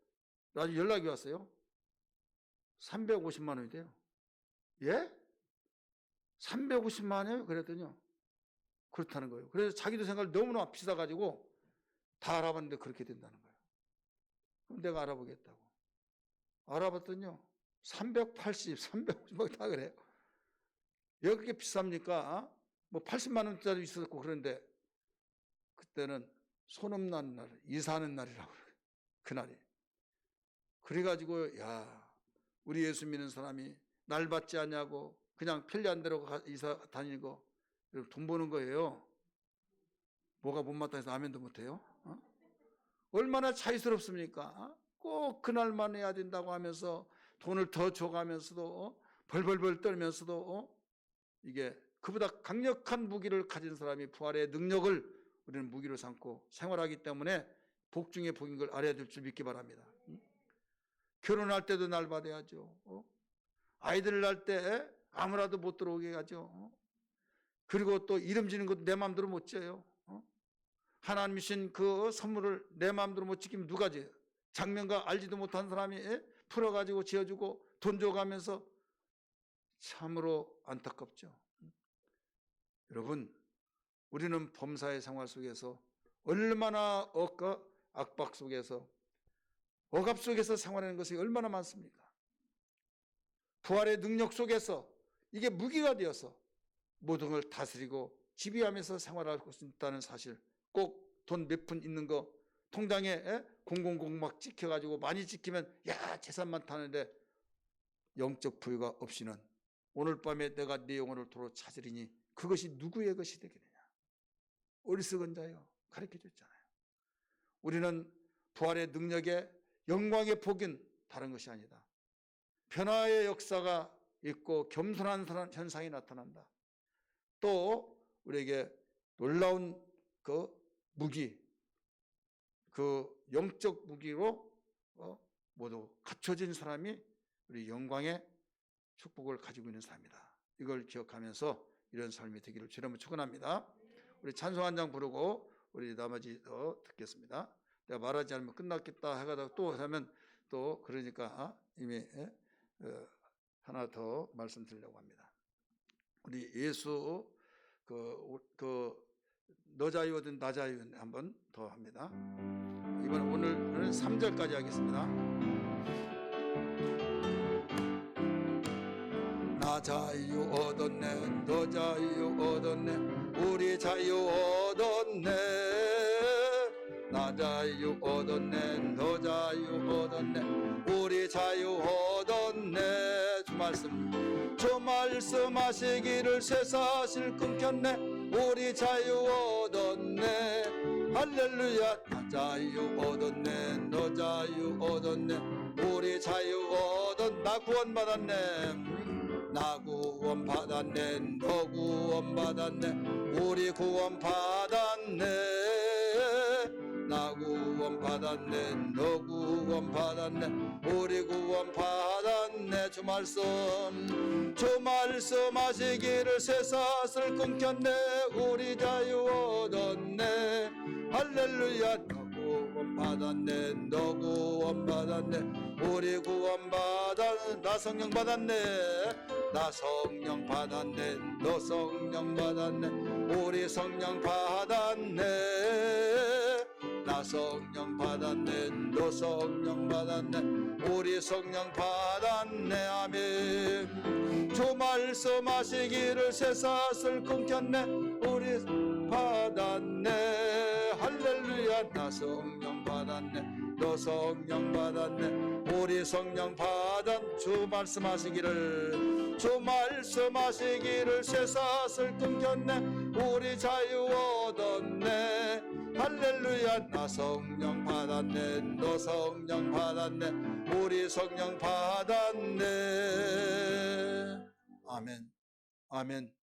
[SPEAKER 1] 나중에 연락이 왔어요. 350만 원이 돼요. 예? 350만 원이요? 그랬더니요. 그렇다는 거예요. 그래서 자기도 생각을 너무나 비싸가지고 다 알아봤는데 그렇게 된다는 거예요. 그럼 내가 알아보겠다고. 알아봤더니요. 380, 350막 다 그래요. 왜 그렇게 비쌉니까? 뭐 80만 원짜리 있었고 그런데 그때는 소름 나는 날, 이사하는 날이라고 그래요. 그날이. 그래가지고 야, 우리 예수 믿는 사람이 날 받지 않냐고 그냥 편리한 데로 이사 다니고 돈 버는 거예요. 뭐가 못마땅해서 아멘도 못해요? 얼마나 차이스럽습니까? 꼭 그날만 해야 된다고 하면서 돈을 더 줘가면서도 벌벌벌 떨면서도 이게 그보다 강력한 무기를 가진 사람이 부활의 능력을 우리는 무기로 삼고 생활하기 때문에 복 중에 복인 걸 알아야 될 줄 믿기 바랍니다. 결혼할 때도 날 받아야죠. 아이들을 낳을 때 아무라도 못 들어오게 하죠. 그리고 또 이름 지는 것도 내 마음대로 못 지어요. 하나님 주신 그 선물을 내 마음대로 못 지키면 누가 지어요? 장면가 알지도 못한 사람이 풀어가지고 지어주고 돈 줘가면서 참으로 안타깝죠. 여러분, 우리는 범사의 생활 속에서 얼마나 악박 속에서 억압 속에서 생활하는 것이 얼마나 많습니까? 부활의 능력 속에서 이게 무기가 되어서 모든 걸 다스리고 지배하면서 생활할 수 있다는 사실, 꼭 돈 몇 푼 있는 거 통장에 000 막 찍혀가지고 많이 찍히면 야 재산 많다는데 영적 부유가 없이는 오늘 밤에 내가 네 영혼을 도로 찾으리니 그것이 누구의 것이 되겠느냐? 어리석은 자요, 가르쳐 줬잖아요. 우리는 부활의 능력에 영광의 복은 다른 것이 아니다. 변화의 역사가 있고 겸손한 현상이 나타난다. 또 우리에게 놀라운 그 무기, 그 영적 무기로 모두 갖춰진 사람이 우리 영광의 축복을 가지고 있는 사람이다. 이걸 기억하면서 이런 삶이 되기를 주님 한번 축원합니다. 우리 찬송 한 장 부르고 우리 나머지 듣겠습니다. 내가 말하지 않으면 끝났겠다 해가지고 또 하면 또 그러니까 이미 하나 더 말씀드리려고 합니다. 우리 예수 너 자유든 나 자유든 한번 더 합니다. 이번 오늘은 3절까지 하겠습니다. 나 자유 얻었네, 너 자유 얻었네, 우리 자유 얻었네. 나 자유 얻었네, 너 자유 얻었네, 우리 자유 얻었네. 주 말씀하시기를 쇠사실 끊겼네, 우리 자유 얻었네. 할렐루야. 나 자유 얻었네, 너 자유 얻었네, 우리 자유 얻었네. 나 구원받았네, 나 구원받았네, 너 구원받았네, 우리 구원받았네. 나 구원받았네, 너 구원받았네, 우리 구원받았네. 주 말씀하시기를 쇠사슬 끊겼네, 우리 자유 얻었네. 할렐루야. 너 구원받았네, 너 구원받았네, 우리 구원받았네. 나 성령 받았네, 나 성령 받았네, 너 성령 받았네, 우리 성령 받았네. 나 성령 받았네, 너 성령 받았네, 우리 성령 받았네. 아멘. 주 말씀하시기를 쇠사슬 끊겼네, 우리 받았네. 할렐루야. 나 성령 받았네, 너 성령 받았네, 우리 성령 받았네. 주 말씀하시기를, 주 말씀하시기를 쇠사슬 끊겼네, 우리 자유 얻었네. 할렐루야. 나 성령 받았네, 너 성령 받았네, 우리 성령 받았네. 아멘. 아멘.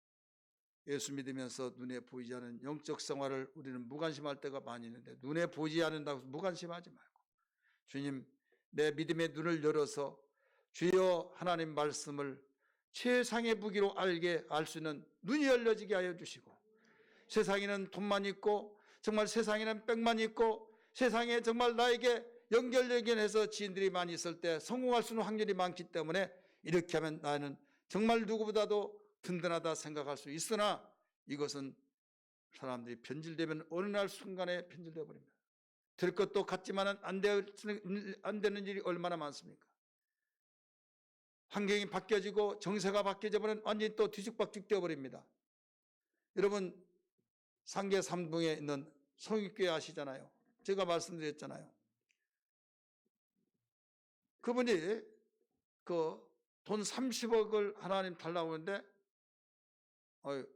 [SPEAKER 1] 예수 믿으면서 눈에 보이지 않은 영적 생활을 우리는 무관심할 때가 많이 있는데, 눈에 보이지 않는다고 무관심하지 말고 주님, 내 믿음의 눈을 열어서 주여 하나님 말씀을 최상의 무기로 알 수 있는 눈이 열려지게 하여 주시고, 세상에는 돈만 있고 정말 세상에는 빽만 있고 세상에 정말 나에게 연결해서 지인들이 많이 있을 때 성공할 수 있는 확률이 많기 때문에 이렇게 하면 나는 정말 누구보다도 든든하다 생각할 수 있으나, 이것은 사람들이 변질되면 어느 날 순간에 변질되어 버립니다. 될 것도 같지만 안 되는 일이 얼마나 많습니까? 환경이 바뀌어지고 정세가 바뀌어져 버리면 완전히 또 뒤죽박죽 되어 버립니다. 여러분 상계 3동에 있는 성육교회 아시잖아요. 제가 말씀드렸잖아요. 그분이 그 돈 30억을 하나님 달라고 하는데 한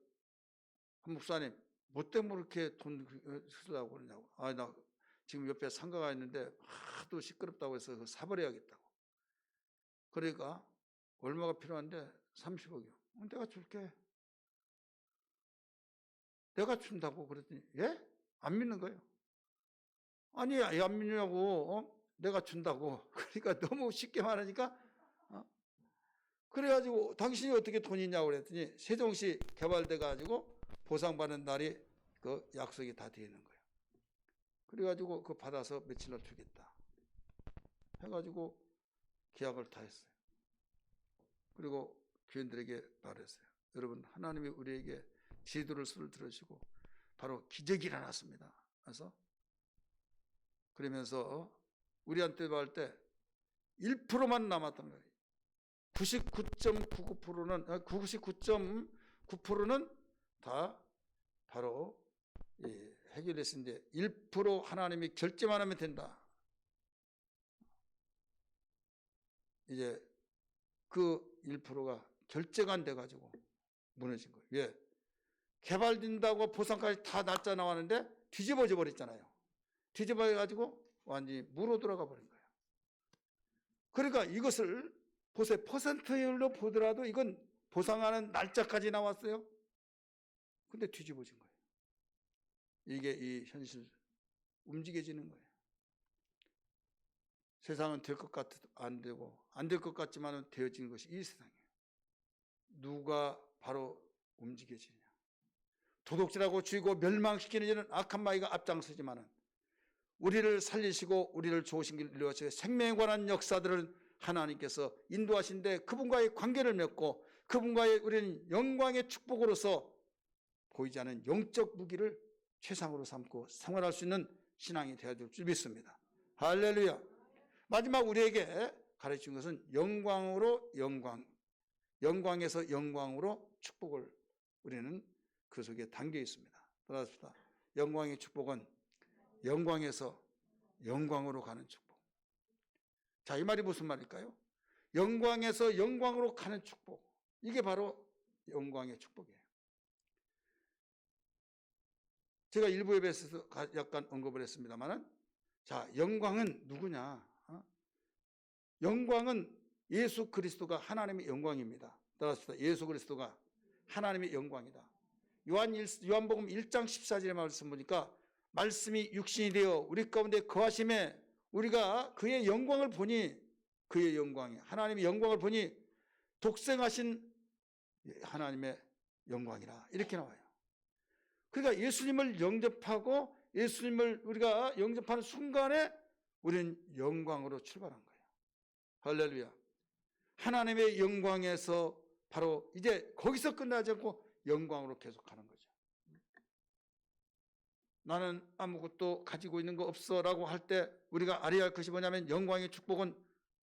[SPEAKER 1] 목사님 뭐 때문에 그렇게 돈 쓰려고 그러냐고. 나 지금 옆에 상가가 있는데 하도 시끄럽다고 해서 사버려야겠다고. 그러니까 얼마가 필요한데 30억이요. 내가 줄게. 내가 준다고 그랬더니 예? 안 믿는 거예요. 아니 안 믿냐고. 내가 준다고. 그러니까 너무 쉽게 말하니까 그래가지고 당신이 어떻게 돈이 있냐고 그랬더니 세종시 개발돼 가지고 보상받는 날이 그 약속이 다 되어 있는 거예요. 그래가지고 그거 받아서 며칠날 주겠다 해가지고 계약을 다 했어요. 그리고 교인들에게 말했어요. 여러분 하나님이 우리에게 지도를 수를 들으시고 바로 기적이 일어났습니다. 그래서 그러면서 우리한테 말할 때 1%만 남았던 거예요. 99.9%는 다 바로 해결했는데 1% 하나님이 결제만 하면 된다. 이제 그 1%가 결제가 안 돼가지고 무너진 거예요. 왜? 개발된다고 보상까지 다 날짜 나왔는데 뒤집어져 버렸잖아요. 뒤집어가지고 완전히 무로 들어가 버린 거예요. 그러니까 이것을 보세요. 퍼센트율로 보더라도 이건 보상하는 날짜까지 나왔어요. 근데 뒤집어진 거예요. 이게 이 현실 움직여지는 거예요. 세상은 될 것 같아도 안 되고 안 될 것 같지만 되어지는 것이 이 세상이에요. 누가 바로 움직여지냐. 도둑질하고 죽이고 멸망시키는 일은 악한 마귀가 앞장서지만 우리를 살리시고 우리를 좋으신 길을 이루어서 생명에 관한 역사들을 하나님께서 인도하신데 그분과의 관계를 맺고 그분과의 우리는 영광의 축복으로서 보이지 않는 영적 무기를 최상으로 삼고 생활할 수 있는 신앙이 되어야 될 줄 믿습니다. 할렐루야. 마지막 우리에게 가르친 것은 영광으로 영광, 영광에서 영광으로 축복을 우리는 그 속에 담겨 있습니다. 따라합시다. 영광의 축복은 영광에서 영광으로 가는 축복. 자, 이 말이 무슨 말일까요? 영광에서 영광으로 가는 축복. 이게 바로 영광의 축복이에요. 제가 일부 예배에서 약간 언급을 했습니다만, 자, 영광은 누구냐? 영광은 예수 그리스도가 하나님의 영광입니다. 따라합시다. 예수 그리스도가 하나님의 영광이다. 요한복음 1장 14절의 말씀 보니까 말씀이 육신이 되어 우리 가운데 거하심에 우리가 그의 영광을 보니 그의 영광이 하나님의 영광을 보니 독생하신 하나님의 영광이라 이렇게 나와요. 그러니까 예수님을 영접하고 예수님을 우리가 영접하는 순간에 우리는 영광으로 출발한 거예요. 할렐루야. 하나님의 영광에서 바로 이제 거기서 끝나지 않고 영광으로 계속하는 거죠. 나는 아무것도 가지고 있는 거 없어 라고 할 때 우리가 알아야 할 것이 뭐냐면 영광의 축복은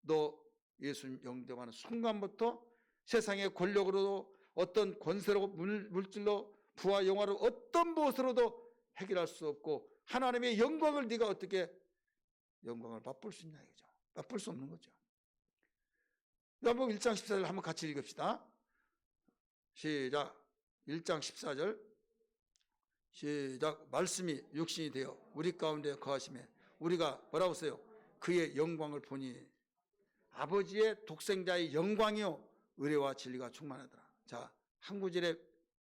[SPEAKER 1] 너 예수님 영접하는 순간부터 세상의 권력으로도 어떤 권세로 물질로 부와 영화로 어떤 무엇으로도 해결할 수 없고 하나님의 영광을 네가 어떻게 영광을 맛볼 수 있냐 이거죠. 맛볼 수 없는 거죠. 요한복음 1장 14절 한번 같이 읽읍시다. 시작. 1장 14절 시작. 말씀이 육신이 되어 우리 가운데 거하심에 우리가 뭐라고 써요? 그의 영광을 보니 아버지의 독생자의 영광이요 의뢰와 진리가 충만하더라. 자, 한 구절에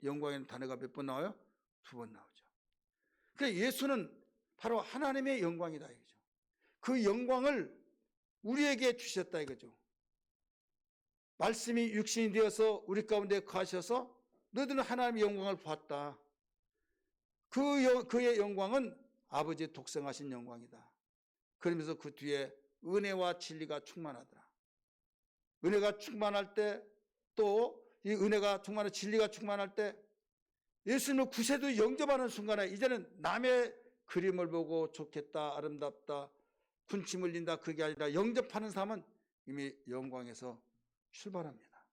[SPEAKER 1] 영광이라는 단어가 몇 번 나와요? 2번 나오죠. 그러니까 예수는 바로 하나님의 영광이다 이거죠. 그 영광을 우리에게 주셨다 이거죠. 말씀이 육신이 되어서 우리 가운데 거하셔서 너희들은 하나님의 영광을 봤다. 그의 영광은 아버지의 독생하신 영광이다. 그러면서 그 뒤에 은혜와 진리가 충만하더라. 은혜가 충만할 때 또 이 은혜가 충만하고 진리가 충만할 때 예수님을 구세도 영접하는 순간에 이제는 남의 그림을 보고 좋겠다, 아름답다, 군침 흘린다 그게 아니라 영접하는 사람은 이미 영광에서 출발합니다.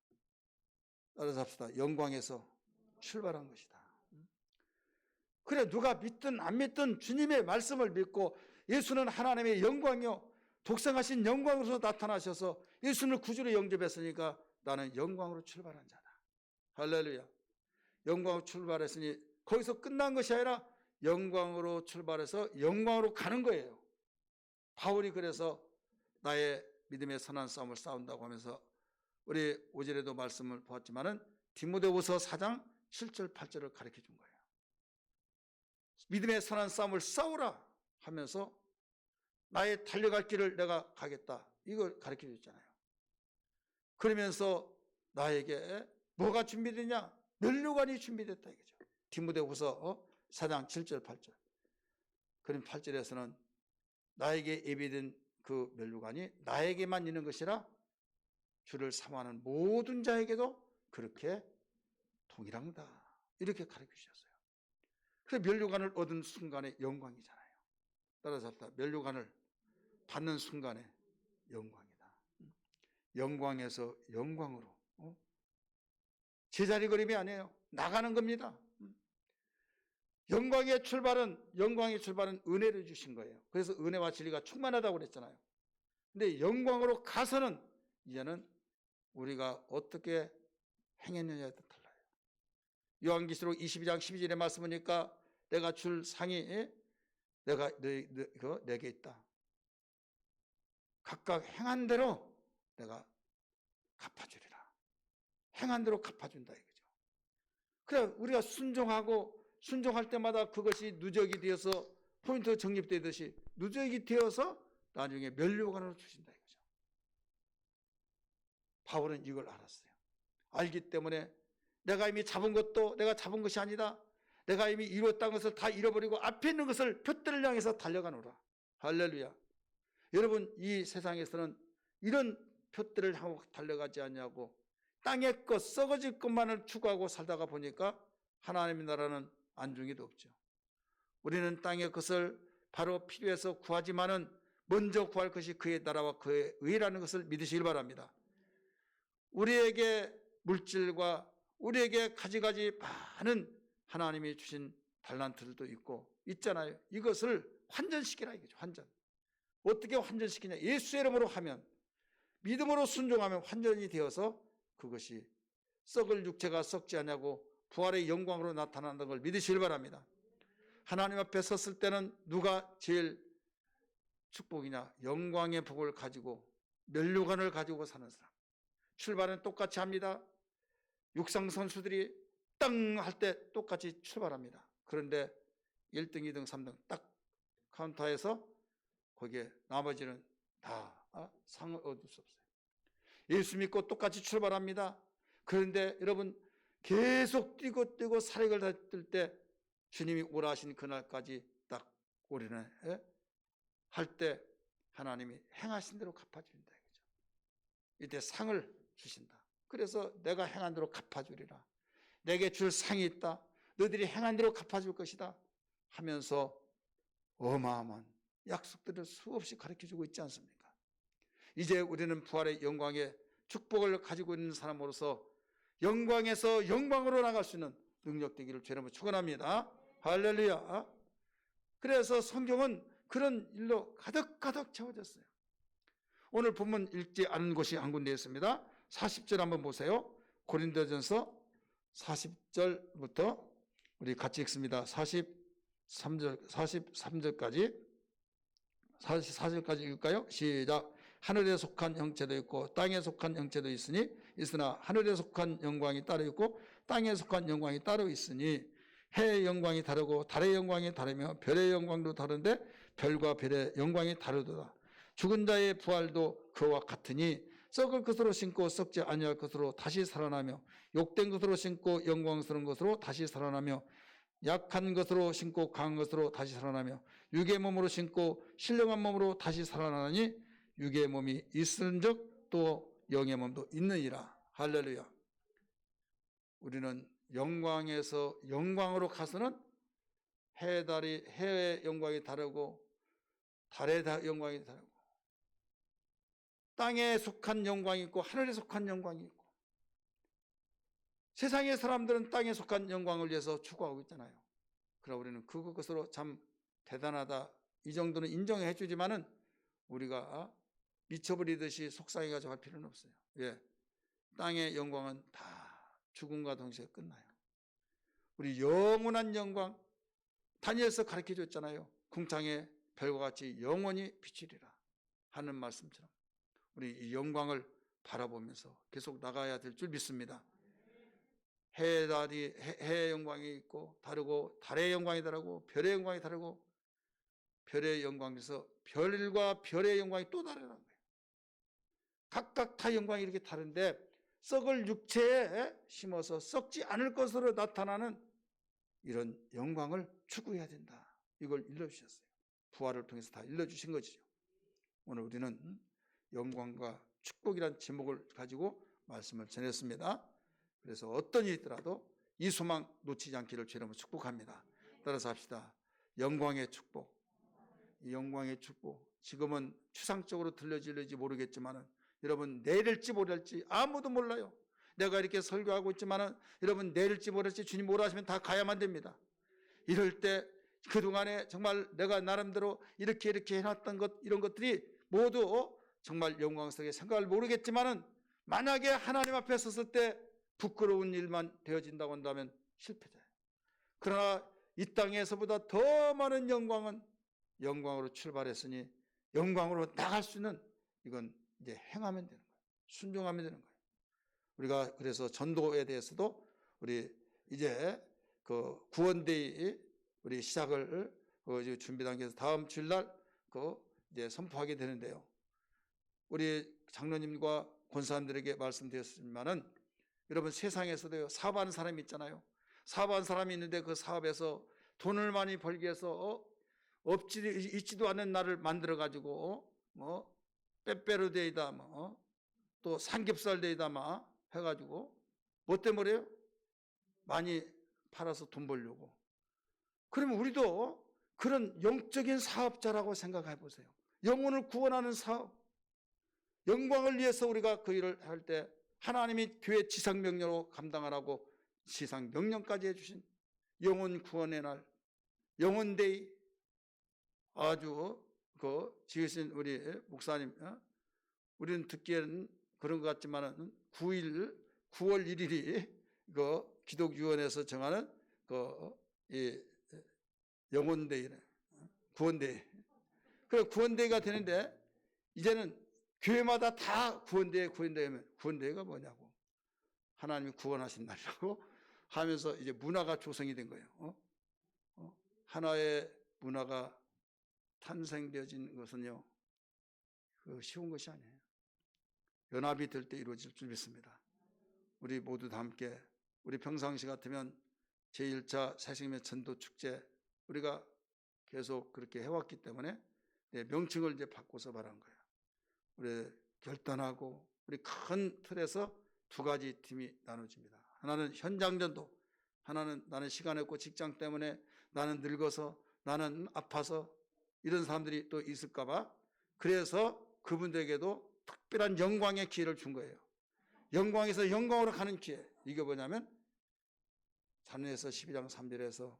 [SPEAKER 1] 따라서 합시다. 영광에서 출발한 것이다. 그래 누가 믿든 안 믿든 주님의 말씀을 믿고 예수는 하나님의 영광이요 독생하신 영광으로서 나타나셔서 예수를 구주로 영접했으니까 나는 영광으로 출발한 자다. 할렐루야. 영광으로 출발했으니 거기서 끝난 것이 아니라 영광으로 출발해서 영광으로 가는 거예요. 바울이 그래서 나의 믿음의 선한 싸움을 싸운다고 하면서 우리 오전에도 말씀을 보았지만은 디모데후서 4장 7절 8절을 가르쳐 준 거예요. 믿음의 선한 싸움을 싸우라 하면서 나의 달려갈 길을 내가 가겠다 이걸 가르쳐 줬잖아요. 그러면서 나에게 뭐가 준비되냐? 면류관이 준비됐다 이거죠. 디모데후서 4장 7절 8절. 그럼 8절에서는 나에게 예비된 그 면류관이 나에게만 있는 것이라 주를 사모하는 모든 자에게도 그렇게 동일합니다. 이렇게 가르쳐 주셨어요. 그 면류관을 얻은 순간의 영광이잖아요. 따라서 면류관을 받는 순간의 영광이다. 영광에서 영광으로. 제자리 걸음이 아니에요. 나가는 겁니다. 영광의 출발은 은혜를 주신 거예요. 그래서 은혜와 진리가 충만하다고 그랬잖아요. 근데 영광으로 가서는 이제는 우리가 어떻게 행했느냐에 따라 달라요. 요한계시록 22장 12절의 말씀 보니까 내가 줄 상이 내가 내게 있다. 각각 행한 대로 내가 갚아주리라. 행한 대로 갚아준다 이거죠. 그래 우리가 순종할 때마다 그것이 누적이 되어서 포인트 정립되듯이 누적이 되어서 나중에 면류관으로 주신다 이거죠. 바울은 이걸 알았어요. 알기 때문에 내가 이미 잡은 것도 내가 잡은 것이 아니다. 내가 이미 이루었다는 것을 다 잃어버리고 앞에 있는 것을 표대를 향해서 달려가노라. 할렐루야. 여러분 이 세상에서는 이런 표대를 향하고 달려가지 않냐고 땅의 것 썩어질 것만을 추구하고 살다가 보니까 하나님의 나라는 안중에도 없죠. 우리는 땅의 것을 바로 필요해서 구하지만은 먼저 구할 것이 그의 나라와 그의 의라는 것을 믿으시길 바랍니다. 우리에게 물질과 우리에게 가지가지 많은 하나님이 주신 달란트들도 있잖아요. 이것을 환전시키라 이거죠. 환전. 어떻게 환전시키냐? 예수의 이름으로 하면 믿음으로 순종하면 환전이 되어서 그것이 썩을 육체가 썩지 않냐고 부활의 영광으로 나타난다는 걸 믿으시길 바랍니다. 하나님 앞에 섰을 때는 누가 제일 축복이냐? 영광의 복을 가지고 면류관을 가지고 사는 사람. 출발은 똑같이 합니다. 육상 선수들이 땅 할 때 똑같이 출발합니다. 그런데 1등, 2등, 3등 딱 카운터에서 거기에 나머지는 다 상을 얻을 수 없어요. 예수 믿고 똑같이 출발합니다. 그런데 여러분 계속 뛰고 사력을 다뜰 때 주님이 오라 하신 그날까지 딱 우리는 할 때 하나님이 행하신 대로 갚아주린다 이거죠. 이때 상을 주신다. 그래서 내가 행한 대로 갚아주리라. 내게 줄 상이 있다. 너희들이 행한 대로 갚아줄 것이다 하면서 어마어마한 약속들을 수없이 가르쳐주고 있지 않습니까? 이제 우리는 부활의 영광의 축복을 가지고 있는 사람으로서 영광에서 영광으로 나갈 수 있는 능력 되기를 주님으로 축원합니다. 할렐루야. 그래서 성경은 그런 일로 가득 채워졌어요. 오늘 본문 읽지 않은 곳이 한 군데 있습니다. 40절 한번 보세요. 고린도전서 40절부터 우리 같이 읽습니다. 43절까지 44절까지 읽을까요? 시작. 하늘에 속한 형체도 있고 땅에 속한 형체도 있으나 하늘에 속한 영광이 따로 있고 땅에 속한 영광이 따로 있으니 해의 영광이 다르고 달의 영광이 다르며 별의 영광도 다른데 별과 별의 영광이 다르도다. 죽은 자의 부활도 그와 같으니 썩을 것으로 신고 썩지 아니할 것으로 다시 살아나며 욕된 것으로 신고 영광스러운 것으로 다시 살아나며 약한 것으로 신고 강한 것으로 다시 살아나며 육의 몸으로 신고 신령한 몸으로 다시 살아나니 육의 몸이 있은즉 또 영의 몸도 있느니라. 할렐루야. 우리는 영광에서 영광으로 가서는 해의 영광이 다르고 달의 영광이 다르고 땅에 속한 영광이 있고 하늘에 속한 영광이 있고 세상의 사람들은 땅에 속한 영광을 위해서 추구하고 있잖아요. 그러나 우리는 그것으로 참 대단하다 이 정도는 인정해 주지만은 우리가 미쳐버리듯이 속상해가지고 할 필요는 없어요. 왜? 땅의 영광은 다 죽음과 동시에 끝나요. 우리 영원한 영광, 다니엘서 가르쳐 줬잖아요. 궁창의 별과 같이 영원히 비추리라 하는 말씀처럼 우리 이 영광을 바라보면서 계속 나가야 될 줄 믿습니다. 해의 영광이 있고 다르고, 달의 영광이 다르고, 별의 영광이 다르고, 별의 영광에서 별과 별의 영광이 또 다르다는 거예요. 각각 다 영광이 이렇게 다른데 썩을 육체에 심어서 썩지 않을 것으로 나타나는 이런 영광을 추구해야 된다. 이걸 일러주셨어요. 부활을 통해서 다 일러주신 것이죠. 오늘 우리는 영광과 축복이란 제목을 가지고 말씀을 전했습니다. 그래서 어떤 일이 있더라도 이 소망 놓치지 않기를 주님으로 축복합니다. 따라서 합시다. 영광의 축복. 이 영광의 축복. 지금은 추상적으로 들려질지 모르겠지만 여러분 내릴지 모를지 아무도 몰라요. 내가 이렇게 설교하고 있지만 여러분 내릴지 모를지 주님 뭐라 하시면 다 가야만 됩니다. 이럴 때 그동안에 정말 내가 나름대로 이렇게 해놨던 것 이런 것들이 모두 정말 영광스럽게 생각을 모르겠지만 만약에 하나님 앞에 섰을 때 부끄러운 일만 되어진다고 한다면 실패자예요. 그러나 이 땅에서보다 더 많은 영광은 영광으로 출발했으니 영광으로 나갈 수 있는 이건 이제 행하면 되는 거예요. 순종하면 되는 거예요. 우리가 그래서 전도에 대해서도 우리 이제 그 구원데이 우리 시작을 준비 단계에서 다음 주일날 이제 선포하게 되는데요. 우리 장로님과 권사님들에게 말씀드렸지만은 여러분 세상에서도 사업하는 사람이 있잖아요. 사업하는 사람이 있는데 그 사업에서 돈을 많이 벌기 위해서 있지도 않은 날을 만들어 가지고 빼빼로 데이다 또 삼겹살 데이다 해가지고 뭐 때문에요? 많이 팔아서 돈 벌려고. 그러면 우리도 그런 영적인 사업자라고 생각해 보세요. 영혼을 구원하는 사업, 영광을 위해서 우리가 그 일을 할 때 하나님이 교회 지상명령으로 감당하라고 지상명령까지 해주신 영혼 구원의 날, 영혼데이, 아주 지으신 우리 목사님, 우리는 듣기에는 그런 것 같지만 9월 1일이 기독유언에서 정하는 이 영혼데이네, 구원데이. 그 구원데이가 되는데 이제는 교회마다 다 구원데이가 뭐냐고. 하나님이 구원하신 날이라고 하면서 이제 문화가 조성이 된 거예요. 하나의 문화가 탄생되어진 것은요, 쉬운 것이 아니에요. 연합이 될 때 이루어질 줄 믿습니다. 우리 모두 다 함께 우리 평상시 같으면 제1차 새생명 전도 축제 우리가 계속 그렇게 해왔기 때문에 명칭을 이제 바꿔서 말한 거예요. 우리 결단하고 우리 큰 틀에서 두 가지 팀이 나눠집니다. 하나는 현장전도, 하나는 나는 시간 없고 직장 때문에 나는 늙어서 나는 아파서 이런 사람들이 또 있을까 봐 그래서 그분들에게도 특별한 영광의 기회를 준 거예요. 영광에서 영광으로 가는 기회. 이게 뭐냐면 산에서 12장 3절에서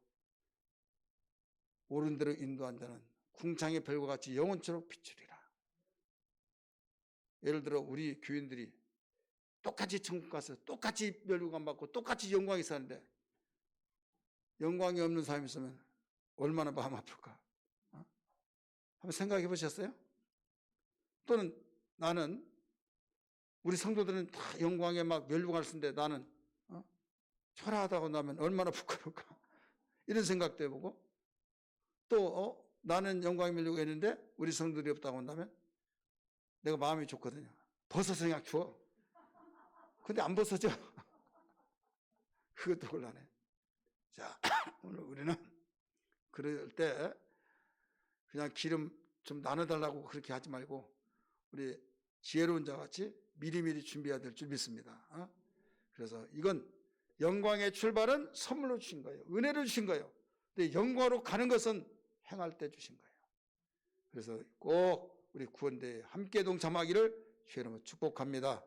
[SPEAKER 1] 옳은 대로 인도한 자는 궁창의 별과 같이 영원토록 비추리라. 예를 들어 우리 교인들이 똑같이 천국 가서 똑같이 멸류관 받고 똑같이 영광이 사는데 영광이 없는 사람이 있으면 얼마나 마음 아플까? 한번 생각해 보셨어요? 또는 나는 우리 성도들은 다 영광에 막 멸류관을 쓰는데 나는 초라하다고 나면 얼마나 부끄러울까? 이런 생각도 해보고 또 나는 영광이 멸류관이 있는데 우리 성도들이 없다고 한다면 내가 마음이 좋거든요. 벗어서 그냥 줘. 근데 안 벗어져. 그것도 곤란해. 자, 오늘 우리는 그럴 때 그냥 기름 좀 나눠달라고 그렇게 하지 말고 우리 지혜로운 자 같이 미리미리 준비해야 될 줄 믿습니다. 그래서 이건 영광의 출발은 선물로 주신 거예요. 은혜로 주신 거예요. 근데 영광으로 가는 것은 행할 때 주신 거예요. 그래서 꼭 우리 구원대에 함께 동참하기를 주의 이름으로 축복합니다.